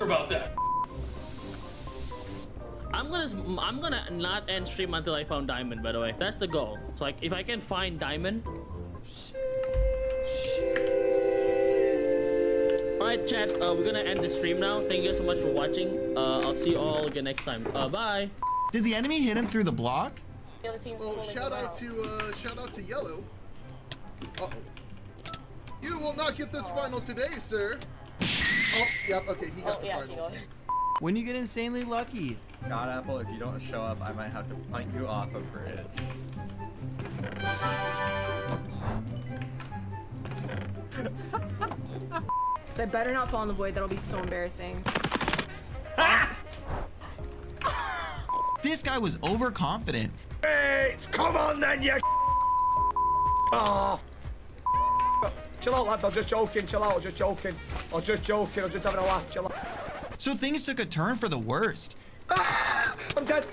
about that. I'm gonna not end stream until I found diamond, by the way. That's the goal. So like if I can find diamond. Alright chat, we're gonna end the stream now. Thank you so much for watching. I'll see you all again next time. Bye. Did the enemy hit him through the block? The other team's Well, shout out to Yellow. Uh-oh. You will not get this final today, sir. Oh, yep, okay, he got the final. When you get insanely lucky. God Apple, if you don't show up, I might have to punt you off a bridge. So I better not fall in the void. That'll be so embarrassing. This guy was overconfident. Hey, come on then, you. Oh. Chill out, lads. I was just joking. Chill out. I was just joking. I was just having a laugh. Chill out. So things took a turn for the worst. Ah, I'm dead.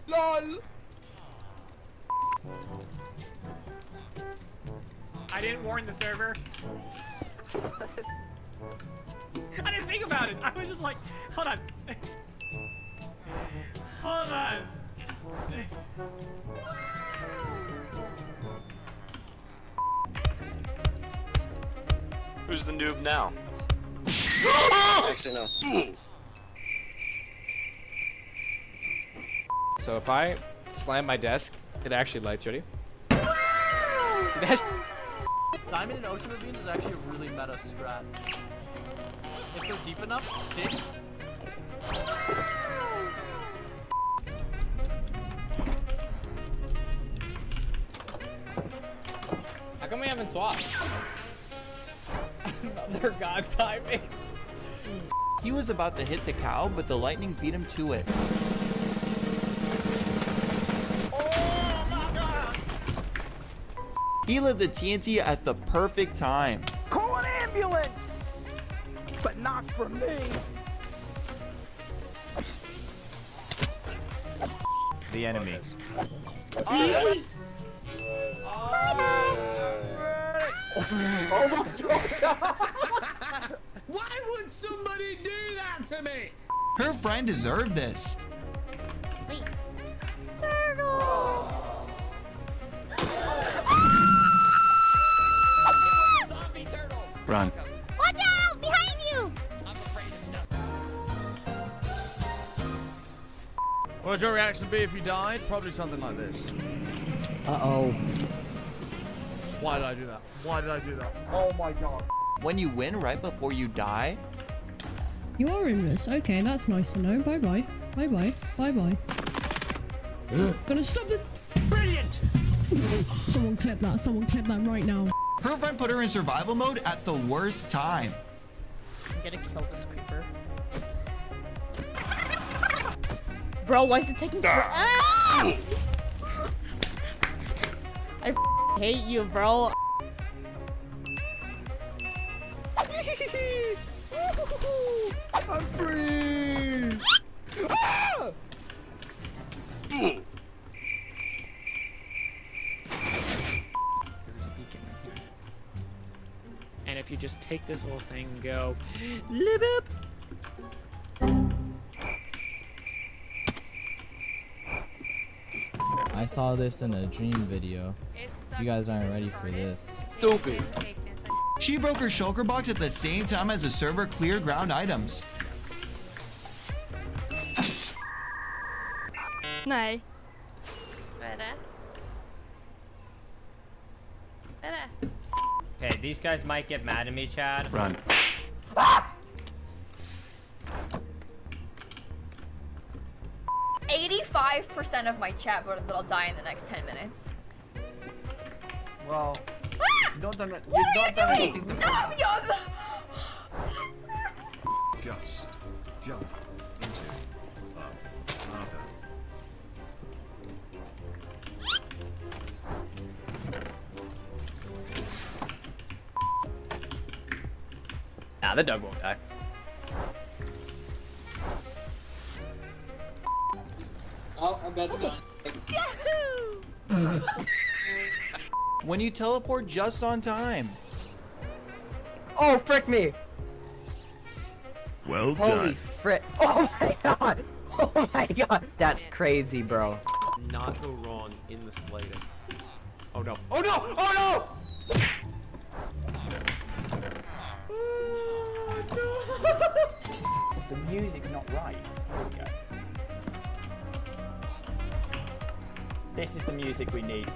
LOL. I didn't warn the server. I didn't think about it. I was just like, hold on. Hold on. Who's the noob now? Actually, no. So if I slam my desk, it actually lights. Ready? See that? Diamond and ocean ravines is actually a really meta strat. If they're deep enough, see? How come we haven't swapped? Another god timing. He was about to hit the cow, but the lightning beat him to it. He lit the TNT at the perfect time. Call an ambulance. But not for me. The enemy. Oh my god. Why would somebody do that to me? Her friend deserved this. Wait. Turtle. Zombie turtle. Run. Watch out! Behind you! I'm afraid of nothing. What would your reaction be if you died? Probably something like this. Uh-oh. Why did I do that? Why did I do that? Oh my god. When you win right before you die, You are in this. Okay, that's nice to know. Bye bye. Bye bye. Bye bye. Gonna stop this. Brilliant. Someone clip that. Someone clip that right now. her friend put her in survival mode at the worst time. I'm gonna kill this creeper. Bro, why is it taking forever? Ah! I hate you, bro. I'm free. Ah! There's a beacon right here. And if you just take this whole thing and go, live up. I saw this in a dream video. You guys aren't ready for this. Stupid. She broke her shulker box at the same time as the server cleared ground items. Nej. Vad är det? Vad är det? Okay, these guys might get mad at me, Chad. Run. 85% of my chat voted that I'll die in the next 10 minutes. Well, Ah! you don't done it. What You've are not done you anything. doing? No, yo! Just jump into lava. Nah, the dog won't die. Oh, I'm about to die. When you teleport just on time. Oh, frick me! Well Holy frick! Oh my god! Oh my god! That's crazy, bro. Not go wrong in the slightest. Oh no! Oh no! Oh no! The music's not right. Here we go. This is the music we need.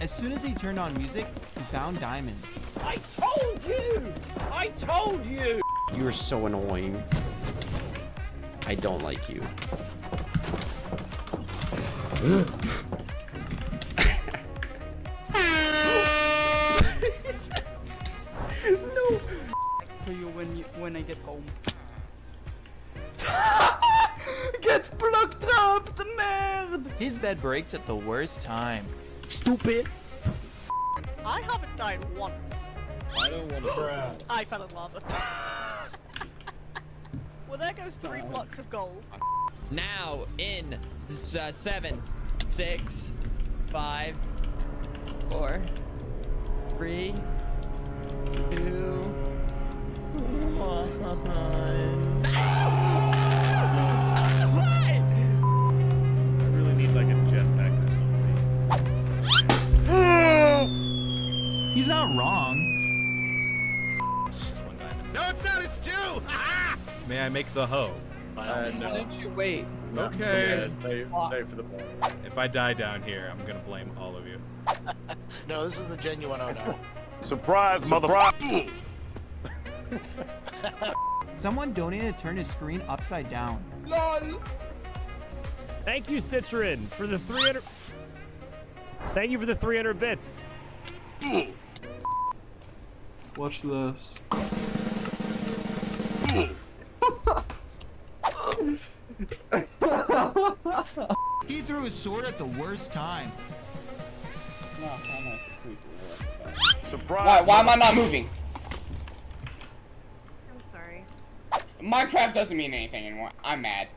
As soon as he turned on music, he found diamonds. I told you! I told you! You are so annoying. I don't like you. No! For you when I get home. Get blocked up, the merde! His bed breaks at the worst time. Stupid! I haven't died once. I don't want to cry. I fell in lava. Well, there goes 3 blocks of gold. Now in 7, 6, 5, 4, 3, 2, 1. I really need like a jetpack. He's not wrong. No, it's not. It's 2. Ah! May I make the hoe? No. Why don't you wait? No. Okay. Save for the point. If I die down here, I'm gonna blame all of you. No, this is the genuine oh no. Surprise, motherfucker! Someone donated to turn his screen upside down. LOL! Thank you, Citron, for the 300. Thank you for the 300 bits. Watch this. He threw his sword at the worst time. Surprise! Why am I not moving? I'm sorry. Minecraft doesn't mean anything anymore. I'm mad.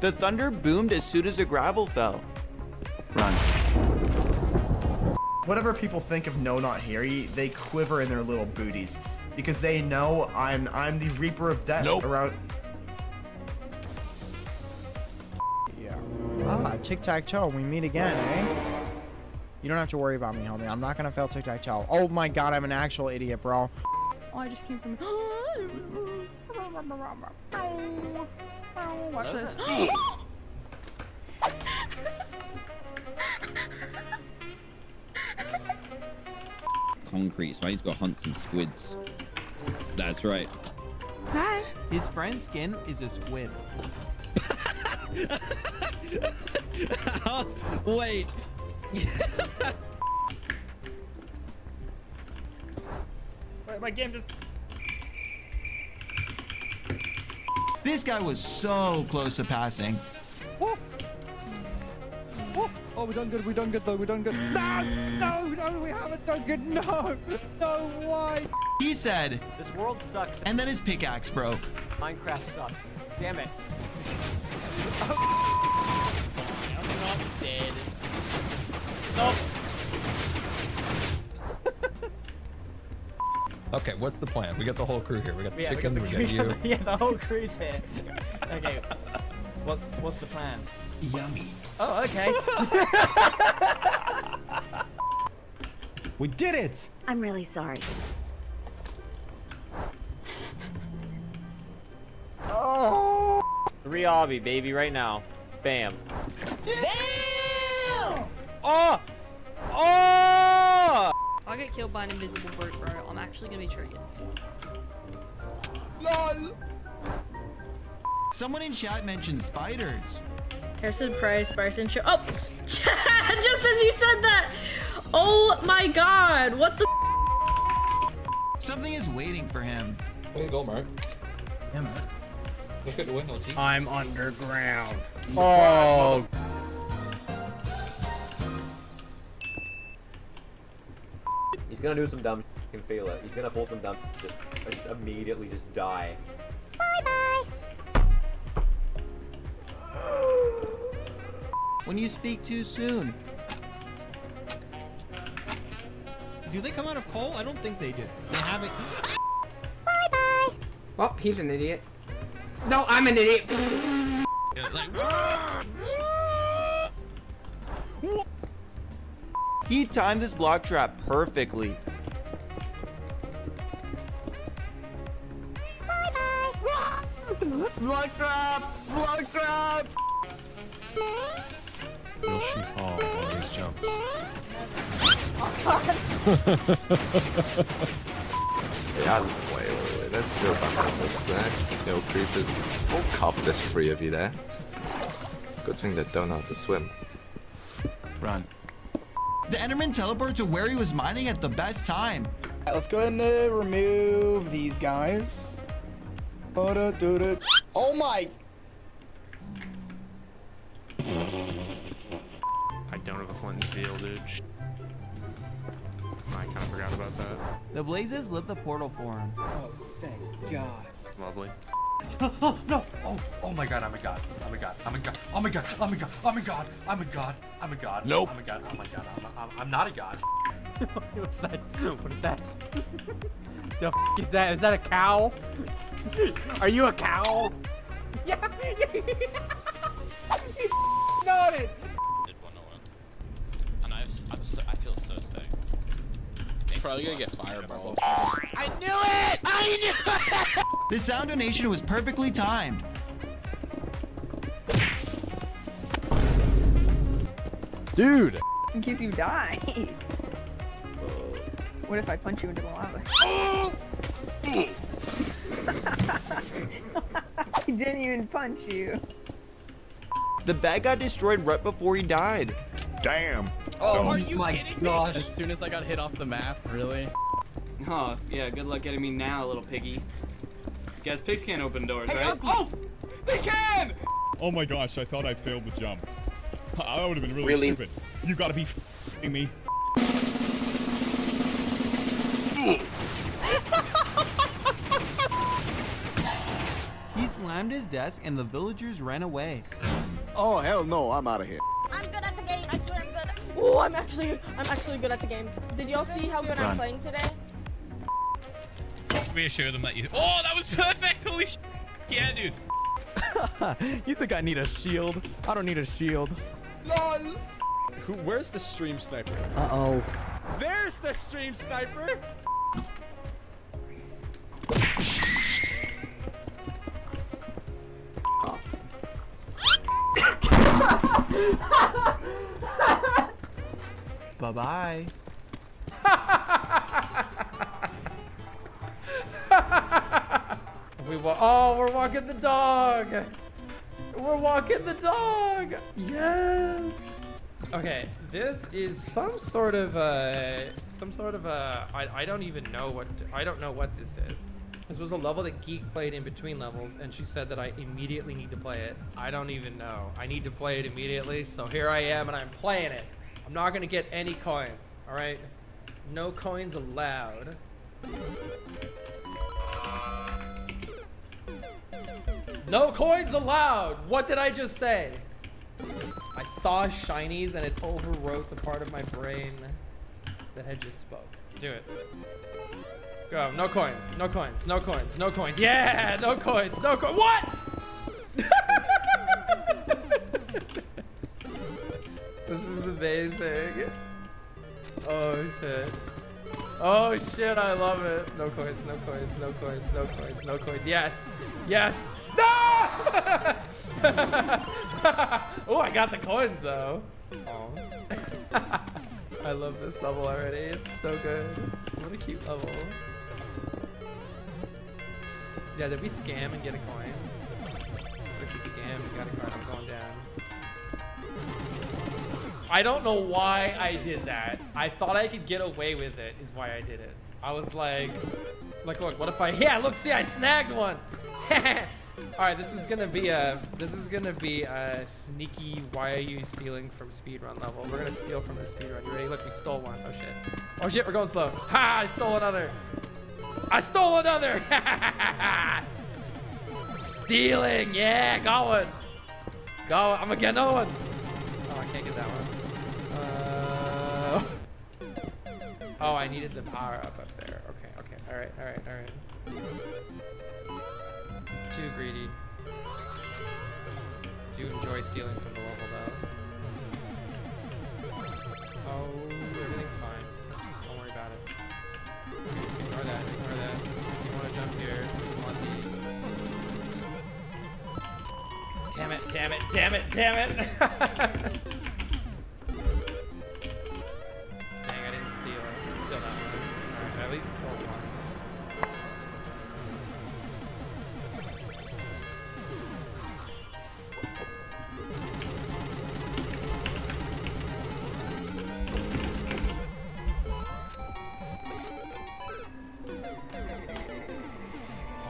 The thunder boomed as soon as the gravel fell. Run. Whatever people think of No Not Harry, they quiver in their little booties because they know I'm the Reaper of Death around. Yeah. Ah, tic-tac-toe. We meet again, eh? You don't have to worry about me, homie. I'm not gonna fail tic-tac-toe. Oh my god, I'm an actual idiot, bro. Oh, I just came from. Watch this. Concrete, so I need to go hunt some squids. That's right. Hi. His friend's skin is a squid. Wait. Wait, my game just. This guy was so close to passing. Oh, we done good. We done good though. We done good. No, we haven't done good. No, why? He said, This world sucks. and then his pickaxe broke. Minecraft sucks. Damn it. I'm not dead. Nope. Okay, what's the plan? We got the whole crew here. We got the chicken. We got you. Yeah, the whole crew's here. Okay. What's the plan? Yummy. Oh, okay. We did it. I'm really sorry. Oh. 3 obby, baby, right now. Bam. Damn! Oh! Oh! I'll get killed by an invisible brute, bro. I'm actually gonna be triggered. LOL! Someone in chat mentioned spiders. Harrison Price, Bryson Show. Oh! Just as you said that! Oh my god! What the? Something is waiting for him. Way to go, Mark. Yeah, man. Look at the window, geez. I'm underground. Oh! He's gonna do some dumb shit. You can feel it. He's gonna pull some dumb shit. Just immediately just die. When you speak too soon. Do they come out of coal? I don't think they do. They haven't. Oh, he's an idiot. No, I'm an idiot. He timed this block trap perfectly. Block trap! Block trap! Will she fall on these jumps? Yeah, wait. Let's go back on this sec. Yo, creepers. Full cuff, there's 3 of you there. Good thing they don't know how to swim. Run. The Enderman teleported to where he was mining at the best time. Let's go ahead and remove these guys. Oh my! I don't have a flint and steel, dude. I kind of forgot about that. The blazes lit the portal for him. Oh, thank God. Lovely. Oh no! Oh my god, I'm a god. I'm a god. I'm a god. Oh my god. I'm a god. I'm a god. I'm a god. I'm a god. Nope. I'm a god. Oh my god. I'm not a god. What's that? What is that? The f is that? Is that a cow? Are you a cow? Yeah. Noted. Did 101. And I feel so sick. Probably gonna get fireball. I knew it! I knew it! The sound donation was perfectly timed. Dude! In case you die. What if I punch you into the lava? He didn't even punch you. The bag got destroyed right before he died. Damn. Oh, are you kidding me? As soon as I got hit off the map, really? Oh, yeah, good luck getting me now, little piggy. Guys, pigs can't open doors, right? Oh! They can! Oh my gosh, I thought I failed the jump. I would have been really stupid. You gotta be f***ing me. He slammed his desk and the villagers ran away. Oh, hell no, I'm out of here. I'm good at the game. I swear I'm good. Oh, I'm actually good at the game. Did y'all see how good I'm playing today? Reassure them that you. Oh, that was perfect! Holy sh! Yeah, dude. You think I need a shield? I don't need a shield. LOL! Where's the stream sniper? Uh-oh. There's the stream sniper! Bye-bye. We're walking the dog. We're walking the dog. Yes. Okay, this is some sort of I don't even know I don't know what this is. This was a level that Geek played in between levels, and she said that I immediately need to play it. I don't even know. I need to play it immediately, so here I am, and I'm playing it. I'm not gonna get any coins, all right? No coins allowed. No coins allowed! What did I just say? I saw shinies and it overwrote the part of my brain that had just spoke. Do it. Go, no coins, no coins, no coins, no coins. Yeah, no coins, no coins. What? This is amazing. Oh shit. Oh shit, I love it. No coins, no coins, no coins, no coins, no coins. Yes, yes. No! Oh, I got the coins though. Oh. I love this level already. It's so good. What a cute level. Yeah, did we scam and get a coin? If you scam and got a card, I'm going down. I don't know why I did that. I thought I could get away with it, is why I did it. I was like, look, what if I, yeah, look, see, I snagged one. All right, this is gonna be a sneaky, why are you stealing from speedrun level? We're gonna steal from the speedrun. You ready? Look, we stole one. Oh shit. Oh shit, we're going slow. Ha, I stole another. I stole another. Stealing, yeah, got one. Go, I'm gonna get another one. Oh, I can't get that one. Oh, I needed the power up there. Okay, okay. Alright, alright, alright. Too greedy. Do enjoy stealing from the level though. Oh, everything's fine. Don't worry about it. Ignore that, ignore that. You want to jump here. You want these. Damn it, damn it, damn it, damn it! Dang, I didn't steal it. Still not one. Alright, at least stole one.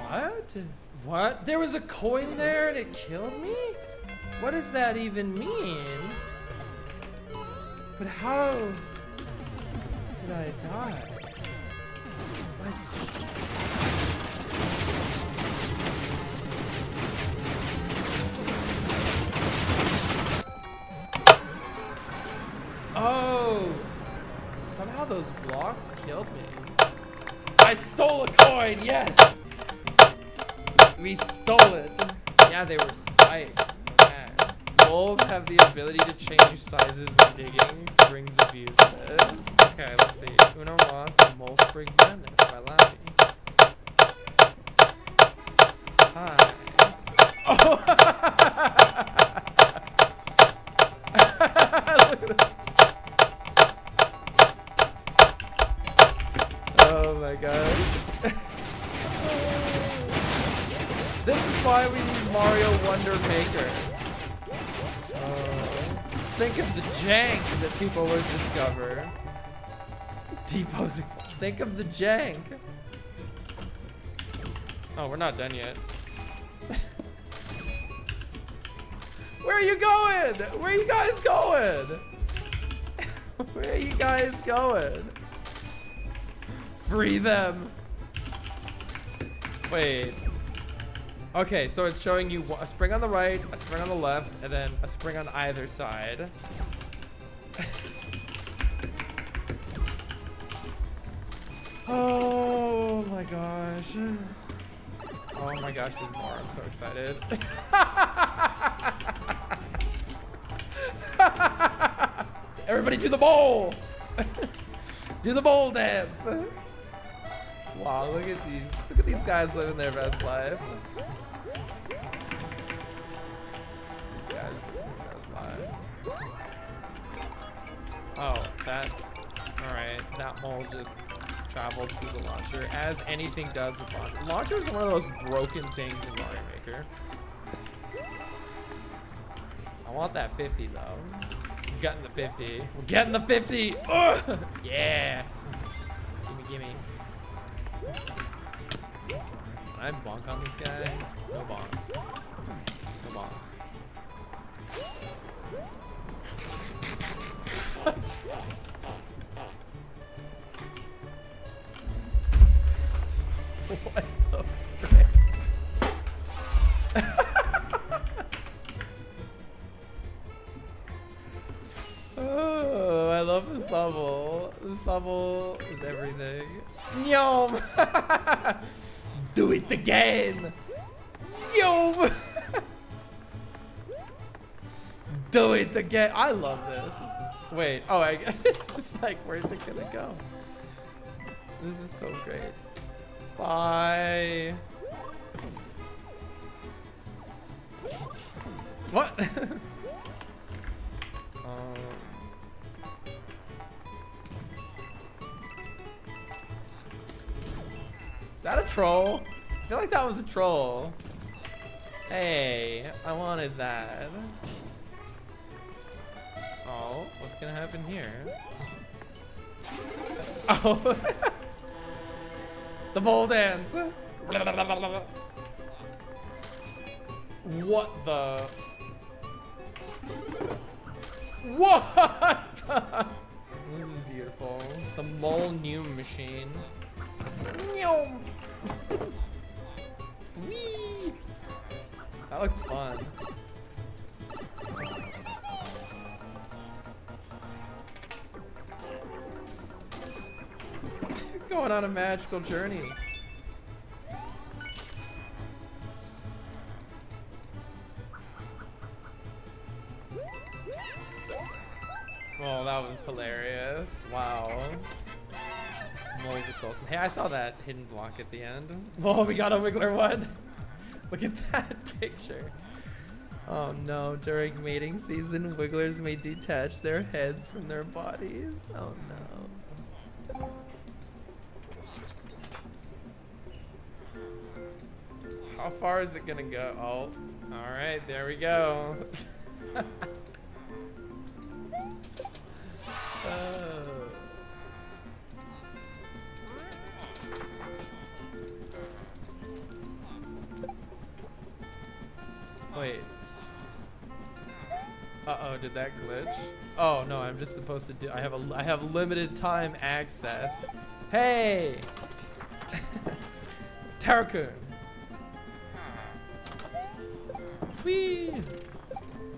What? What? There was a coin there and it killed me? What does that even mean? But how did I die? Let's... Oh! Somehow those blocks killed me. I stole a coin, yes! We stole it. Yeah, they were spikes. Yeah. Moles have the ability to change sizes when digging. Springs abuse this. Okay, let's see. Uno Mas and Mole Spring Madness by Lappy. Hi. Oh! Look at that. Oh my god. This is why we need Mario Wonder Maker. Think of the jank that people would discover. Deposing. Think of the jank. Oh, we're not done yet. Where are you going? Where are you guys going? Where are you guys going? Free them. Wait. Okay, so it's showing you a spring on the right, a spring on the left, and then a spring on either side. Oh my gosh. Oh my gosh, there's more. I'm so excited. Everybody do the bowl! Do the bowl dance! Wow, look at these. Look at these guys living their best life. These guys living their best life. Oh, that. Alright, that mole just traveled through the launcher, as anything does with launcher. Launcher is one of those broken things in Mario Maker. I want that 50 though. We're getting the 50. We're getting the 50! Ugh! Yeah! Gimme, gimme. Can I bonk on this guy? No bonks. No bonks. What the frick? Oh, I love this level. This level is everything. Yum! Do it again! Yum! Do it again! I love this. Wait, oh, I guess it's just like, where's it gonna go? This is so great. Bye. What? Is that a troll? I feel like that was a troll. Hey, I wanted that. Oh, what's gonna happen here? Oh. The bowl dance. What the? What the? This is beautiful. The mole new machine. Whee! That looks fun. going on a magical journey. Oh, that was hilarious. Wow. Moses Olsen. Hey, I saw that hidden block at the end. Oh, we got a Wiggler one. Look at that picture. Oh no, during mating season, Wigglers may detach their heads from their bodies. Oh no. How far is it gonna go? Oh, alright, there we go. Wait. Uh-oh, did that glitch? Oh no, I'm just supposed to do. I have limited time access. Hey, Tarakun. Whee!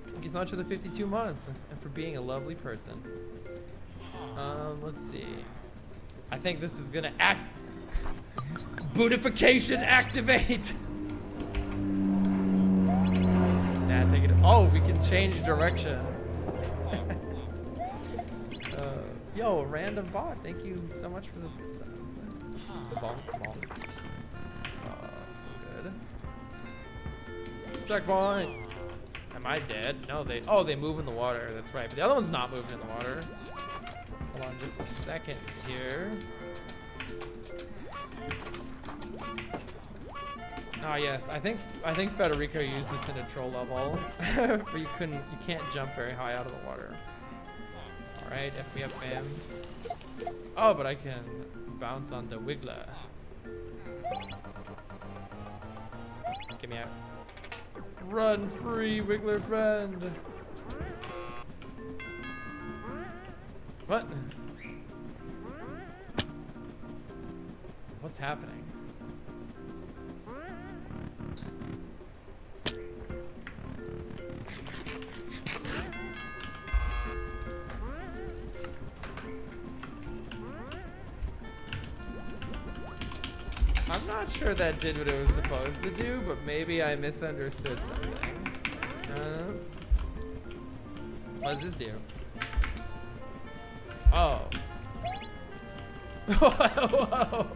Thank you so much for the 52 months and for being a lovely person. Let's see. I think this is gonna act. Bootification activate. Yeah, take it. Oh, we can change direction. Yo, random bot. Thank you so much for this. Bonk, bonk. Oh, so good. Checkpoint. Am I dead? No, they. Oh, they move in the water. That's right. But the other one's not moving in the water. Hold on, just a second here. Ah, yes. I think Federico used this in a troll level, where you can't jump very high out of the water. All right, FBFM. Oh, but I can bounce on the Wiggler. Get me out. Run free, Wiggler friend. What? What's happening? I'm not sure that did what it was supposed to do, but maybe I misunderstood something. What does this do? Oh. Whoa.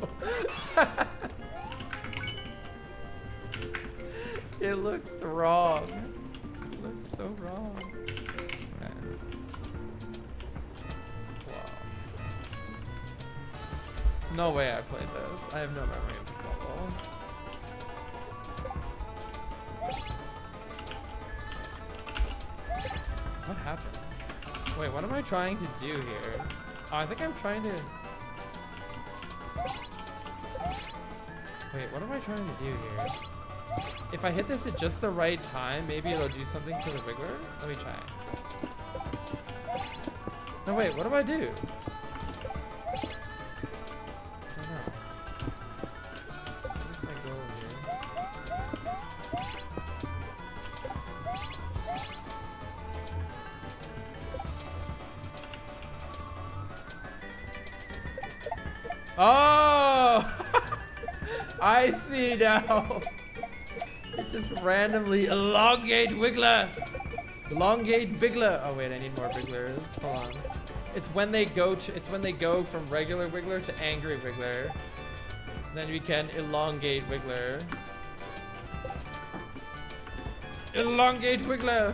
It looks wrong. It looks so wrong. Okay. Wow. No way I played this. I have no memory of this level. What happens? Wait, what am I trying to do here? Oh, I think I'm trying to... Wait, what am I trying to do here? If I hit this at just the right time, maybe it'll do something to the Wiggler? Let me try. No, wait, what do I do? I don't know. Where's my goal here? Oh! I see now. It just randomly elongate Wiggler. Elongate Wiggler. Oh wait, I need more Wigglers. Hold on. It's when they go from regular Wiggler to angry Wiggler. Then we can elongate Wiggler. Elongate Wiggler.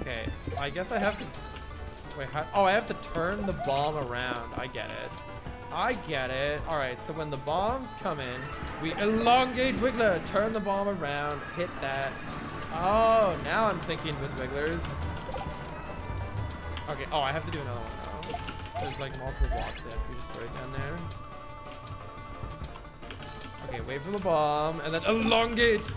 Okay, I guess I have to. Wait, how? Oh, I have to turn the bomb around. I get it. I get it. All right, so when the bombs come in, we elongate Wiggler, turn the bomb around, hit that. Oh, now I'm thinking with Wigglers. Okay, oh, I have to do another one now. There's like multiple blocks there. We just throw it down there. Okay, wait for the bomb, and then elongate.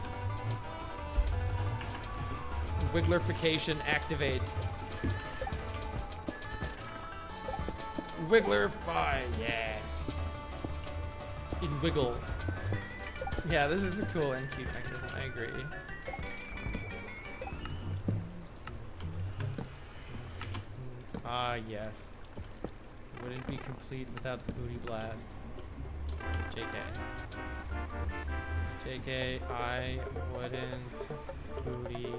Wigglerification activate. Wigglerify, yeah. In Wiggle. Yeah, this is a cool and cute mechanism, I agree. Ah, yes. Wouldn't be complete without the booty blast. JK, I wouldn't booty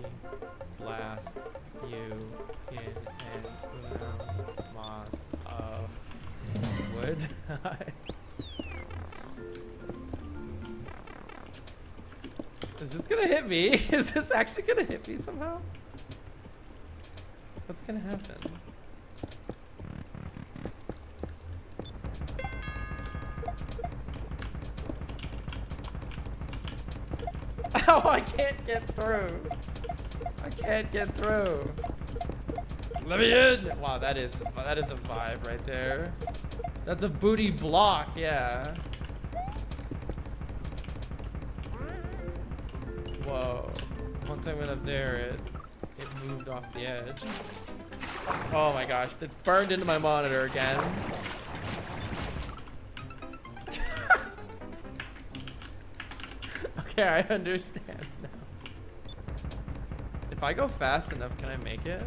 blast you in an moss of wood. Is this gonna hit me? Is this actually gonna hit me somehow? What's gonna happen? Oh, I can't get through. I can't get through. Let me in. Wow, that is a vibe right there. That's a booty block, yeah. Whoa. Once I went up there, it moved off the edge. Oh my gosh, it's burned into my monitor again. Okay, I understand now. If I go fast enough, can I make it?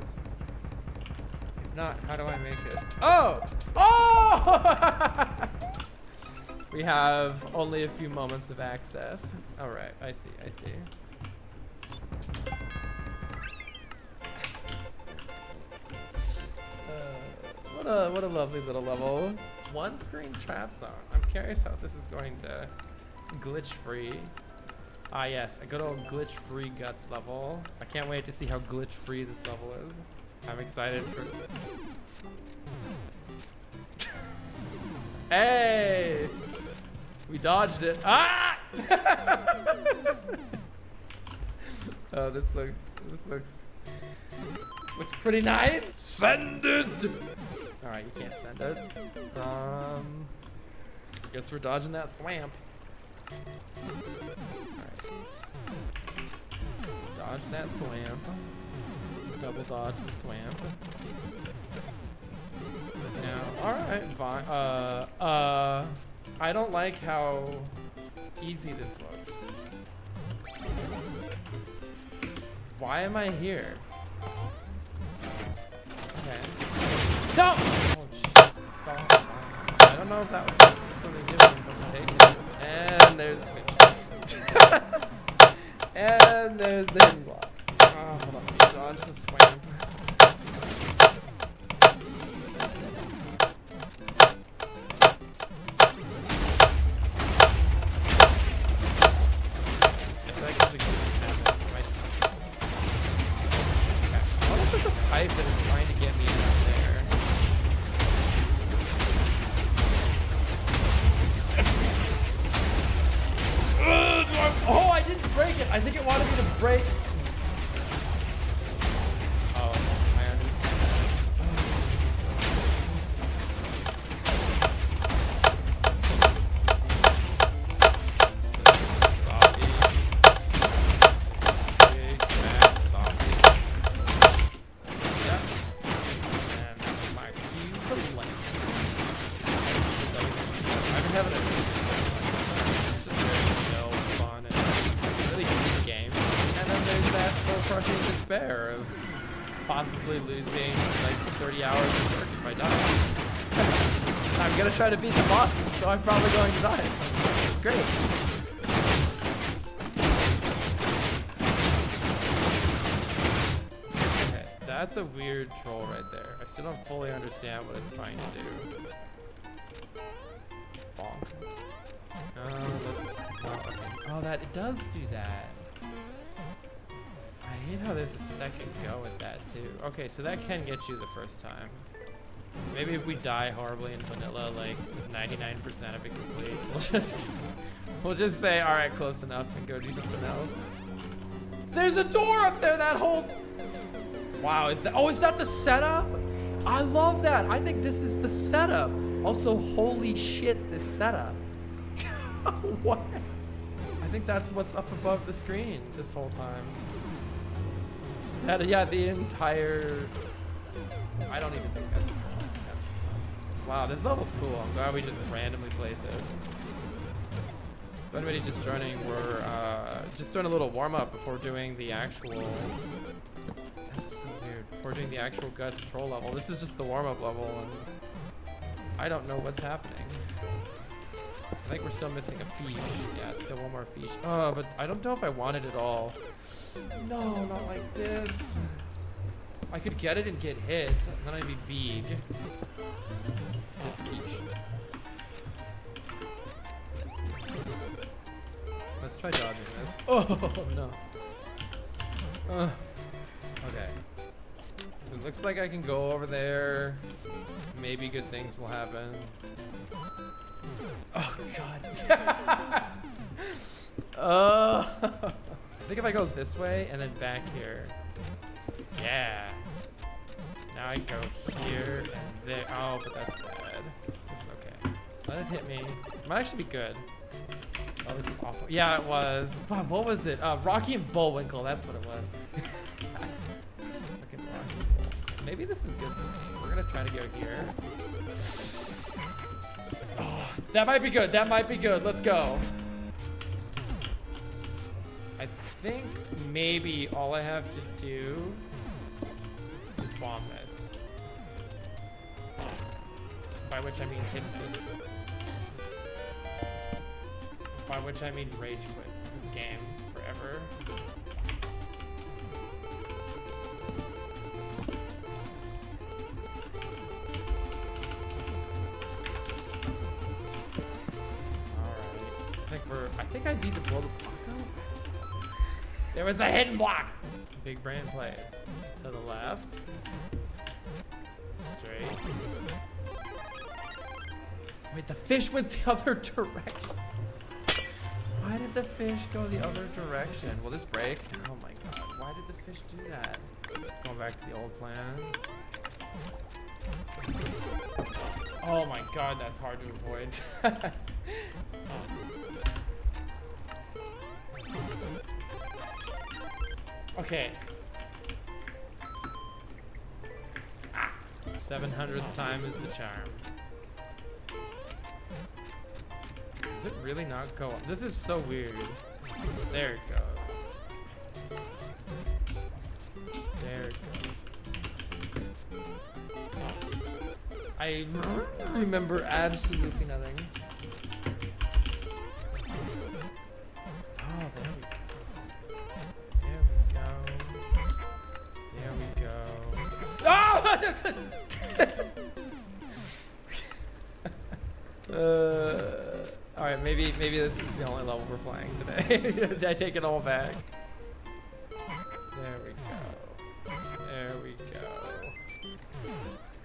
If not, how do I make it? Oh! Oh! We have only a few moments of access. All right, I see, I see. What a lovely little level. One screen trap zone. I'm curious how this is going to glitch free. Ah yes, a good old glitch free guts level. I can't wait to see how glitch free this level is. I'm excited for it. Hey! We dodged it. Ah! Oh, this looks pretty nice. Send it! Alright, you can't send it. Guess we're dodging that swamp. Alright. Dodge that swamp. Double dodge the swamp. Now, alright, fine. I don't like how easy this looks. Why am I here? Okay. No! Oh, jeez. I don't know if that was something different, but I'm taking it. And there's and there's the hidden block. Oh, hold on. Let me dodge the swamp. That is trying to get me out there. Oh, I didn't break it. I think it wanted me to break. Oh, I despair of possibly losing like 30 hours of work if I die. I'm gonna try to beat the bosses, so I'm probably going to die. It's great. Okay, that's a weird troll right there. I still don't fully understand what it's trying to do. Bonk. Oh, that it does do that. I hate how there's a second go at that too. Okay, so that can get you the first time. Maybe if we die horribly in vanilla, like with 99% of it complete, we'll just say, all right, close enough, and go do something else. There's a door up there. That whole. Wow, is that the setup? I love that. I think this is the setup. Also, holy shit, this setup. What? I think that's what's up above the screen this whole time. Yeah, the entire. I don't even think that's cool. Wow, this level's cool. I'm glad we just randomly played this. If anybody's just joining, we're just doing a little warm up before doing the actual. That's so weird. Before doing the actual Guts troll level. This is just the warm up level, and I don't know what's happening. I think we're still missing a fish. Yeah, still one more fish. Oh, but I don't know if I want it at all. No, not like this. I could get it and get hit, and then I'd be big. Let's try dodging this. Oh no. Okay. It looks like I can go over there. Maybe good things will happen. Oh god. I think if I go this way and then back here. Yeah. Now I go here and there. Oh, but that's bad. It's okay. Let it hit me. It might actually be good. Oh, this is awful. Yeah, it was. Wow, what was it? Rocky and Bullwinkle. That's what it was. Fucking Rocky and Bullwinkle. Maybe this is good for me. We're gonna try to go here. Oh, that might be good. That might be good. Let's go. I think maybe all I have to do is bomb this. By which I mean hit this. By which I mean rage quit this game forever. Alright. I think I need to blow the block out. There was a hidden block! Big brain plays. To the left. Straight. Wait, the fish went the other direction. Why did the fish go the other direction? Will this break? Oh my god. Why did the fish do that? Going back to the old plan. Oh my god, that's hard to avoid. Okay. 700th time is the charm. Does it really not go up? This is so weird. There it goes. There it goes. I remember absolutely nothing. Oh, there we go. There we go. Oh! Alright, maybe this is the only level we're playing today. Did I take it all back? There we go. There we go.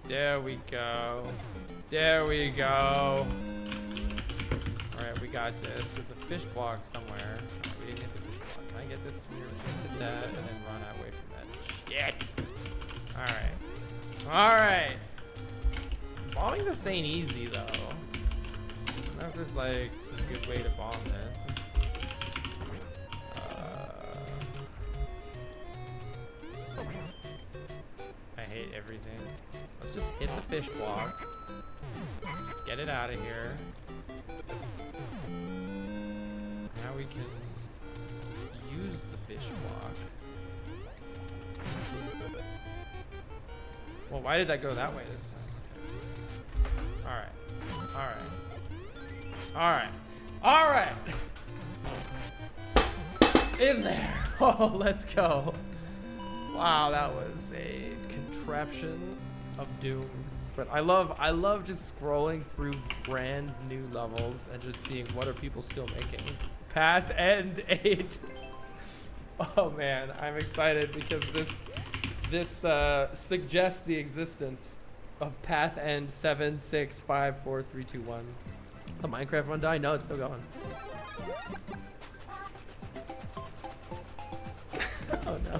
There we go. There we go. Alright, we got this. There's a fish block somewhere. Right, we didn't get the fish block. Can I get this? We just hit that and then run away from that shit. Alright. Alright. Bombing this ain't easy though. I don't know if there's like some good way to bomb this. I hate everything. Let's just hit the fish block. Just get it out of here. Now we can use the fish block. Well, why did that go that way this time? Okay. Alright. Alright. Alright! Alright! In there! Oh, let's go. Wow, that was a contraption of doom. But I love just scrolling through brand new levels and just seeing what are people still making. Path End 8. Oh man, I'm excited because this suggests the existence of Path End 7, 6, 5, 4, 3, 2, 1. The Minecraft run die? No, it's still going. Oh no.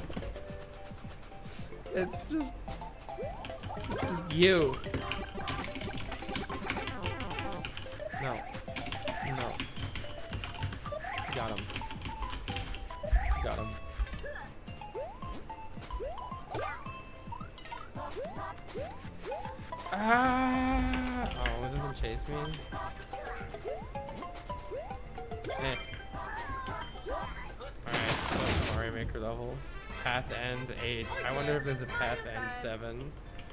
It's just you. No. No. Got him. Got him. Ah! Oh, it doesn't chase me. Eh. Alright, so Mario Maker level. Path End 8. I wonder if there's a Path End 7.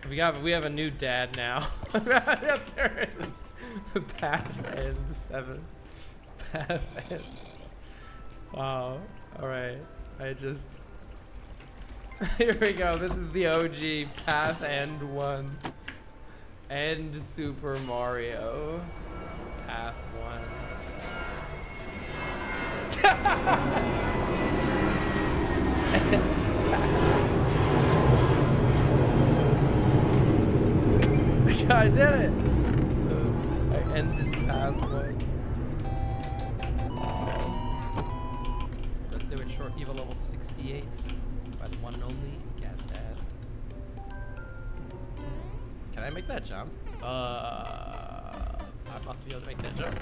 We have a new dad now. There is Path End 7. Path End. Wow. All right. I just. Here we go. This is the OG Path End 1. End Super Mario. Path 1. I did it! I ended Path 1. Let's do it short Eva level 68 by the one and only Gazdad. Can I make that jump? I must be able to make that jump.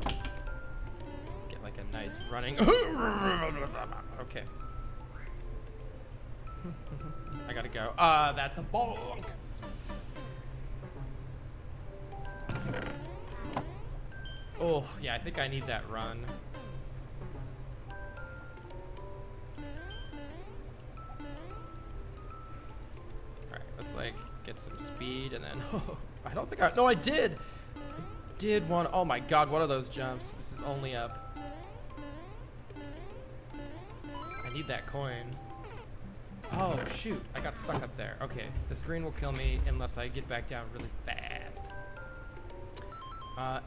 Let's get like a nice running. Okay. I gotta go. That's a bonk. Oh, yeah, I think I need that run. Alright, let's like get some speed and then I don't think no, I did! I did one. Oh my god, what are those jumps? This is only up. I need that coin. Oh shoot, I got stuck up there. Okay, the screen will kill me unless I get back down really fast.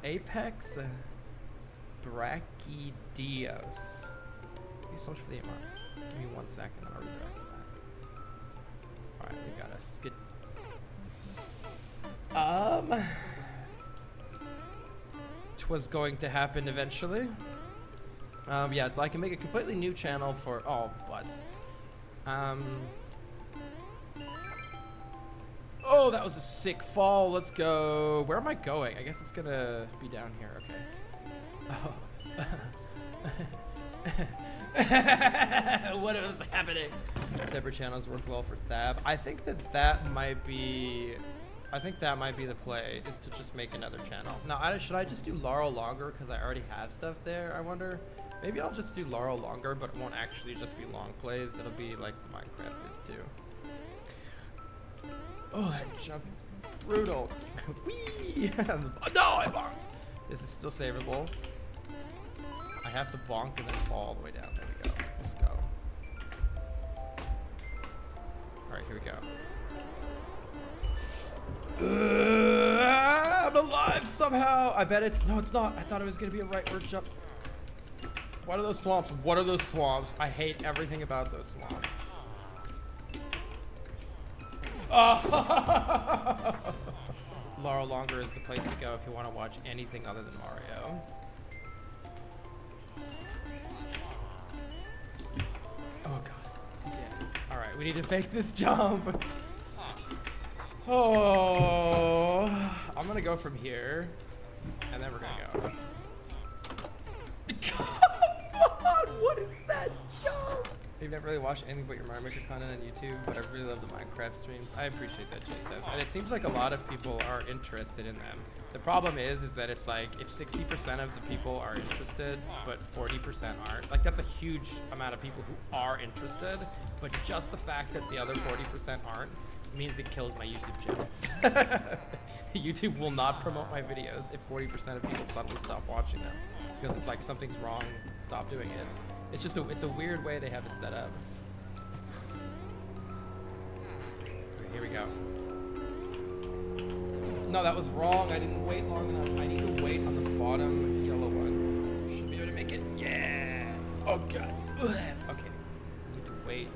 Apex Brachydios. Thank you so much for the emotes. Give me 1 second, I'll read the rest of that. Alright, we got a skid. Twas going to happen eventually. Yeah, so I can make a completely new channel for butts. Oh, that was a sick fall. Let's go. Where am I going? I guess it's gonna be down here. Okay. What is happening? Separate channels work well for Thab. I think that might be the play, is to just make another channel. Now, should I just do Laurel longer because I already have stuff there? I wonder. Maybe I'll just do Laurel longer, but it won't actually just be long plays. It'll be like the Minecraft vids too. Oh, that jump is brutal. Whee! No, I bonked. This is still savable. I have to bonk and then fall all the way down. There we go. Let's go. All right, here we go. I'm alive somehow. I bet it's no, it's not. I thought it was gonna be a rightward jump. What are those swamps? What are those swamps? I hate everything about those swamps. Oh. Laurel longer is the place to go if you want to watch anything other than Mario. Oh god. Yeah. Alright, we need to fake this jump. Oh, I'm gonna go from here, and then we're gonna go. What is that jump? I've never really watched anything but your Mario Maker content on YouTube, but I really love the Minecraft streams. I appreciate that, J-Steps. And it seems like a lot of people are interested in them. The problem is that it's like, if 60% of the people are interested, but 40% aren't, like that's a huge amount of people who are interested, but just the fact that the other 40% aren't means it kills my YouTube channel. YouTube will not promote my videos if 40% of people suddenly stop watching them. Because it's like, something's wrong, stop doing it. It's just it's a weird way they have it set up. Okay, here we go. No, that was wrong. I didn't wait long enough. I need to wait on the bottom yellow one. Should be able to make it. Yeah. Oh god. Okay. Need to wait.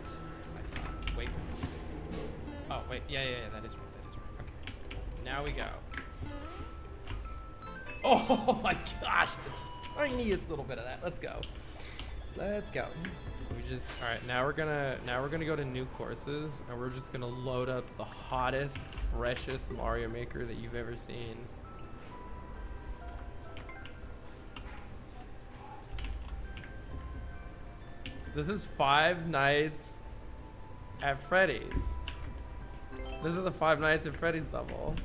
Wait. Oh wait. Yeah. That is right. Okay. Now we go. Oh my gosh, the tiniest little bit of that. Let's go. Let's go. We just all right. Now we're gonna go to new courses, and we're just gonna load up the hottest, freshest Mario Maker that you've ever seen. This is Five Nights at Freddy's. This is a Five Nights at Freddy's level.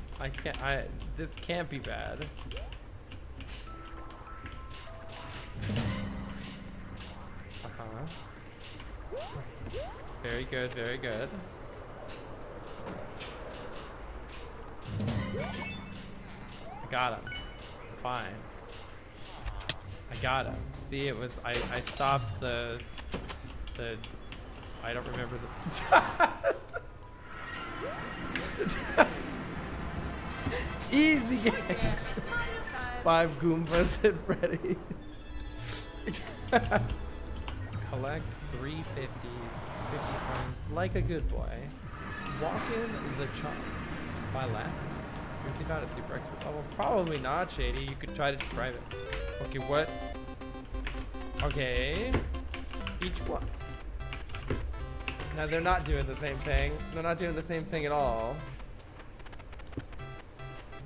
This can't be bad. Very good, very good. got him. Fine. I got him. See, it was, I stopped the, I don't remember the. Easy game. 5 Goombas at Freddy's. Collect 350s, 50 coins, like a good boy. Walk in the chop. By lap. If you found a super expert level, probably not, Shady. You could try to describe it. Okay, what? Okay. Each one. Now they're not doing the same thing. They're not doing the same thing at all.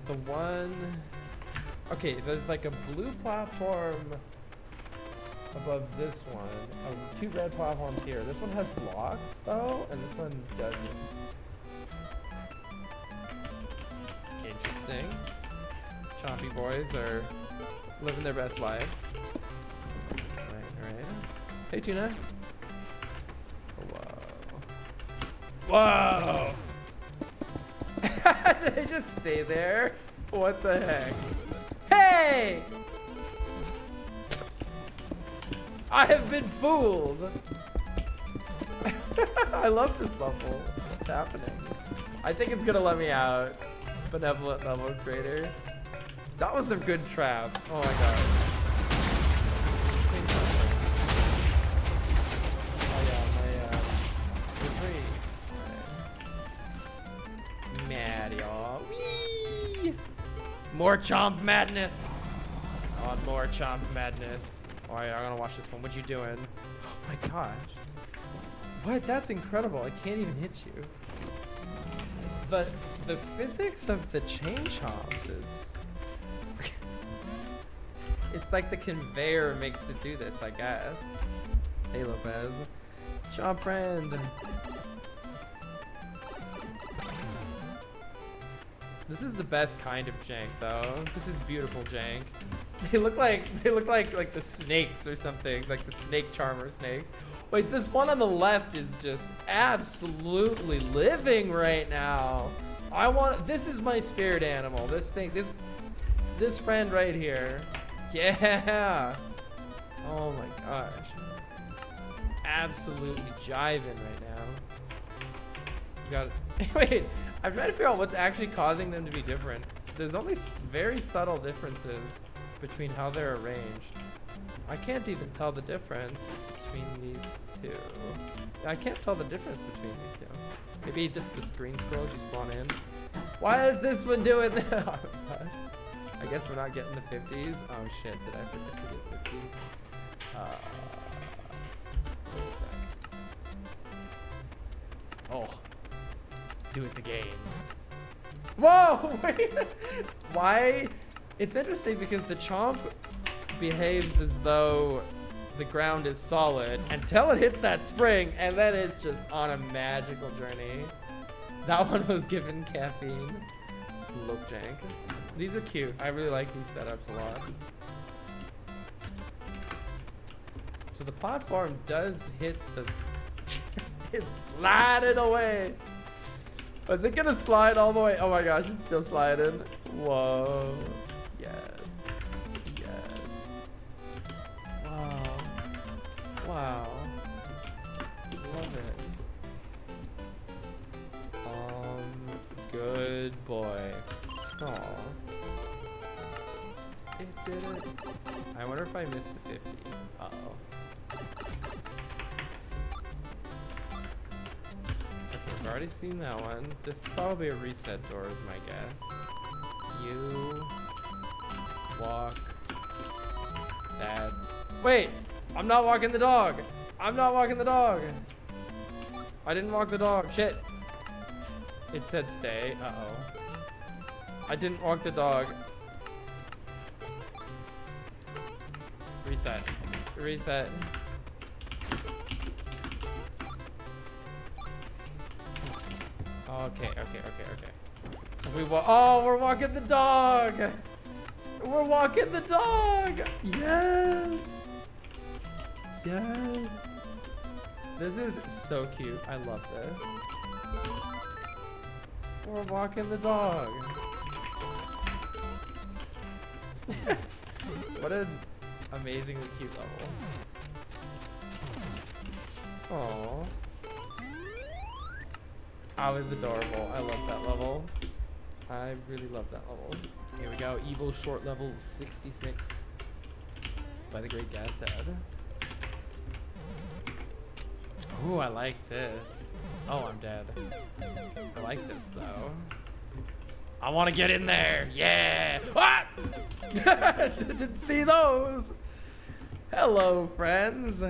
The one. Okay, there's like a blue platform above this one. Oh, 2 red platforms here. This one has blocks though, and this one doesn't. Interesting. Chompy boys are living their best life. Alright. Hey, Tuna. Whoa. Did they just stay there? What the heck? Hey! I have been fooled. I love this level. What's happening? I think it's gonna let me out. Benevolent level creator. That was a good trap. Oh my god. Oh yeah, my mad y'all. Whee! More chomp madness. Oh, more chomp madness. Alright, I'm gonna watch this one. What you doing? Oh my gosh. What? That's incredible. I can't even hit you. But the physics of the chain chomp is... it's like the conveyor makes it do this, I guess. Hey, Lopez. Chomp friend. This is the best kind of jank, though. This is beautiful jank. They look like the snakes or something, like the snake charmer snakes. Wait, this one on the left is just absolutely living right now. This is my spirit animal. This thing, this friend right here. Yeah. Oh my gosh. Absolutely jiving right now. You got it. Wait, I'm trying to figure out what's actually causing them to be different. There's only very subtle differences between how they're arranged. I can't even tell the difference between these two. I can't tell the difference between these two. Maybe just the screen scroll you spawn in. Why is this one doing that? Oh, I guess we're not getting the 50s. Oh shit, did I forget to get 50s? Wait a sec. Oh. Do it the game. Whoa! Wait. Why? It's interesting because the chomp behaves as though the ground is solid until it hits that spring, and then it's just on a magical journey. That one was given caffeine. Slope jank. These are cute. I really like these setups a lot. So the platform does hit the... it's sliding away. Was it gonna slide all the way? Oh my gosh, it's still sliding. Whoa. Yes. Yes. Wow. Wow. Love it. Good boy. Aw. It did it. I wonder if I missed a 50. Uh-oh. I've already seen that one. This is probably a reset door is my guess. You walk that. Wait! I'm not walking the dog! I'm not walking the dog! I didn't walk the dog. Shit! It said stay. Uh-oh. I didn't walk the dog. Reset. Reset. Okay. We're walking the dog! We're walking the dog! Yes! Yes! This is so cute. I love this. We're walking the dog. What an amazingly cute level. Aww. That was adorable. I love that level. I really love that level. Here we go. Evil short level 66 by the Great Gastad. Ooh, I like this. Oh, I'm dead. I like this though. I want to get in there. Yeah. Ah! Didn't see those. Hello, friends.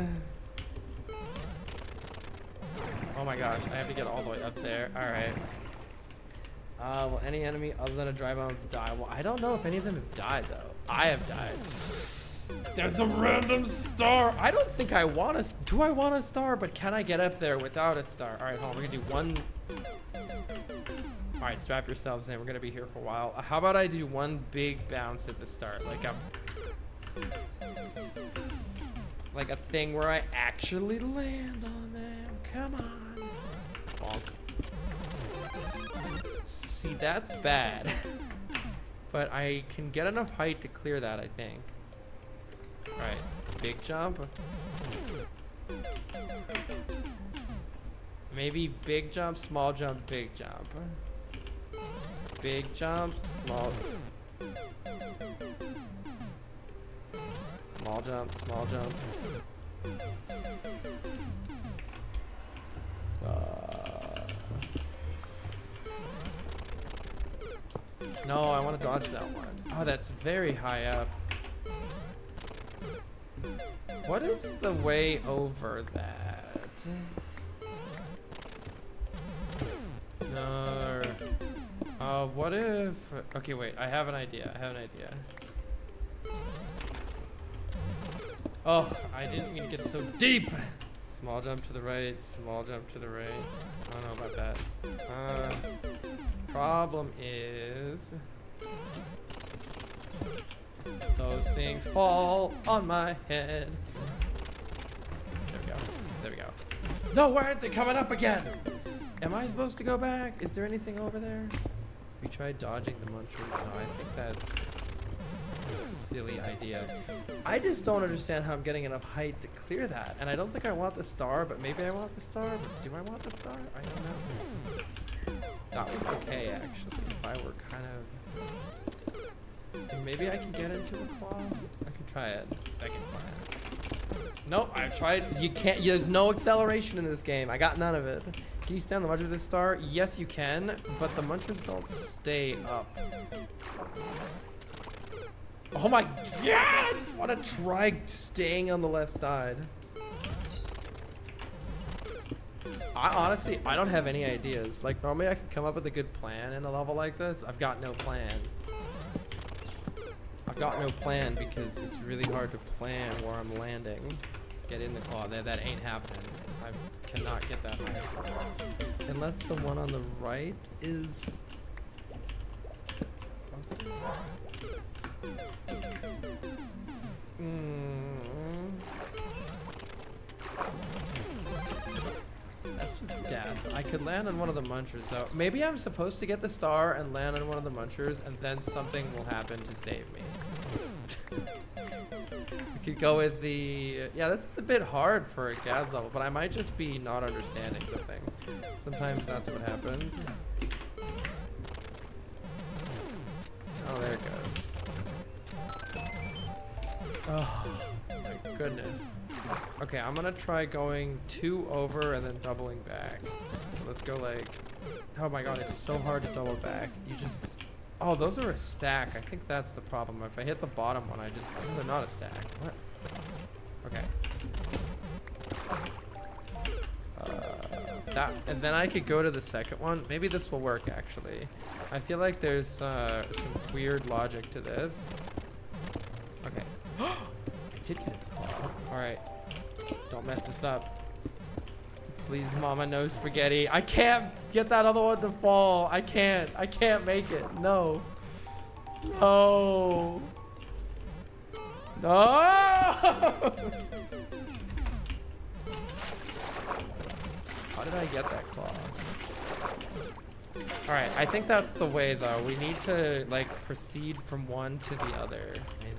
Oh my gosh, I have to get all the way up there. All right. Will any enemy other than a dry bones die? Well, I don't know if any of them have died though. I have died. There's a random star. I don't think I want a. Do I want a star? But can I get up there without a star? All right, hold on. We're gonna do one. All right, strap yourselves in. We're gonna be here for a while. How about I do one big bounce at the start, like a thing where I actually land on them. Come on. Bonk. See, that's bad. But I can get enough height to clear that, I think. Alright, big jump. Maybe big jump, small jump, big jump. Big jump, small jump, small jump. No, I want to dodge that one. Oh, that's very high up. What is the way over that? No. What if... Okay, wait. I have an idea. Oh, I didn't mean to get so deep. Small jump to the right. Small jump to the right. I don't know about that. Problem is... those things fall on my head. There we go. No, why aren't they coming up again? Am I supposed to go back? Is there anything over there? We tried dodging the muncher. No, I think that's a silly idea. I just don't understand how I'm getting enough height to clear that. And I don't think I want the star, but maybe I want the star. But do I want the star? I don't know. That was okay, actually. If I were kind of... Maybe I can get into a claw? I can try it. Second plan. Nope, I've tried. You can't. There's no acceleration in this game. I got none of it. Can you stay on the muncher of this star? Yes, you can, but the munchers don't stay up. Oh my god! I just want to try staying on the left side. I don't have any ideas. Like, normally I can come up with a good plan in a level like this. I've got no plan. I've got no plan because it's really hard to plan where I'm landing. Get in the claw. That ain't happening. I cannot get that high. Unless the one on the right is... That's just death. I could land on one of the munchers though. Maybe I'm supposed to get the star and land on one of the munchers and then something will happen to save me. We could go with the... Yeah, this is a bit hard for a Gaz level, but I might just be not understanding something. Sometimes that's what happens. Oh, there it goes. Oh, my goodness. Okay, I'm gonna try going 2 over and then doubling back. So let's go like... Oh my god, it's so hard to double back. You just... Oh, those are a stack. I think that's the problem. If I hit the bottom one, I just... Oh, they're not a stack. What? Okay. That, and then I could go to the second one. Maybe this will work, actually. I feel like there's some weird logic to this. Okay. I did get a claw. Alright. Don't mess this up. Please, mama, no spaghetti. I can't get that other one to fall. I can't make it. No. No. No. How did I get that claw? All right, I think that's the way though. We need to like proceed from one to the other. There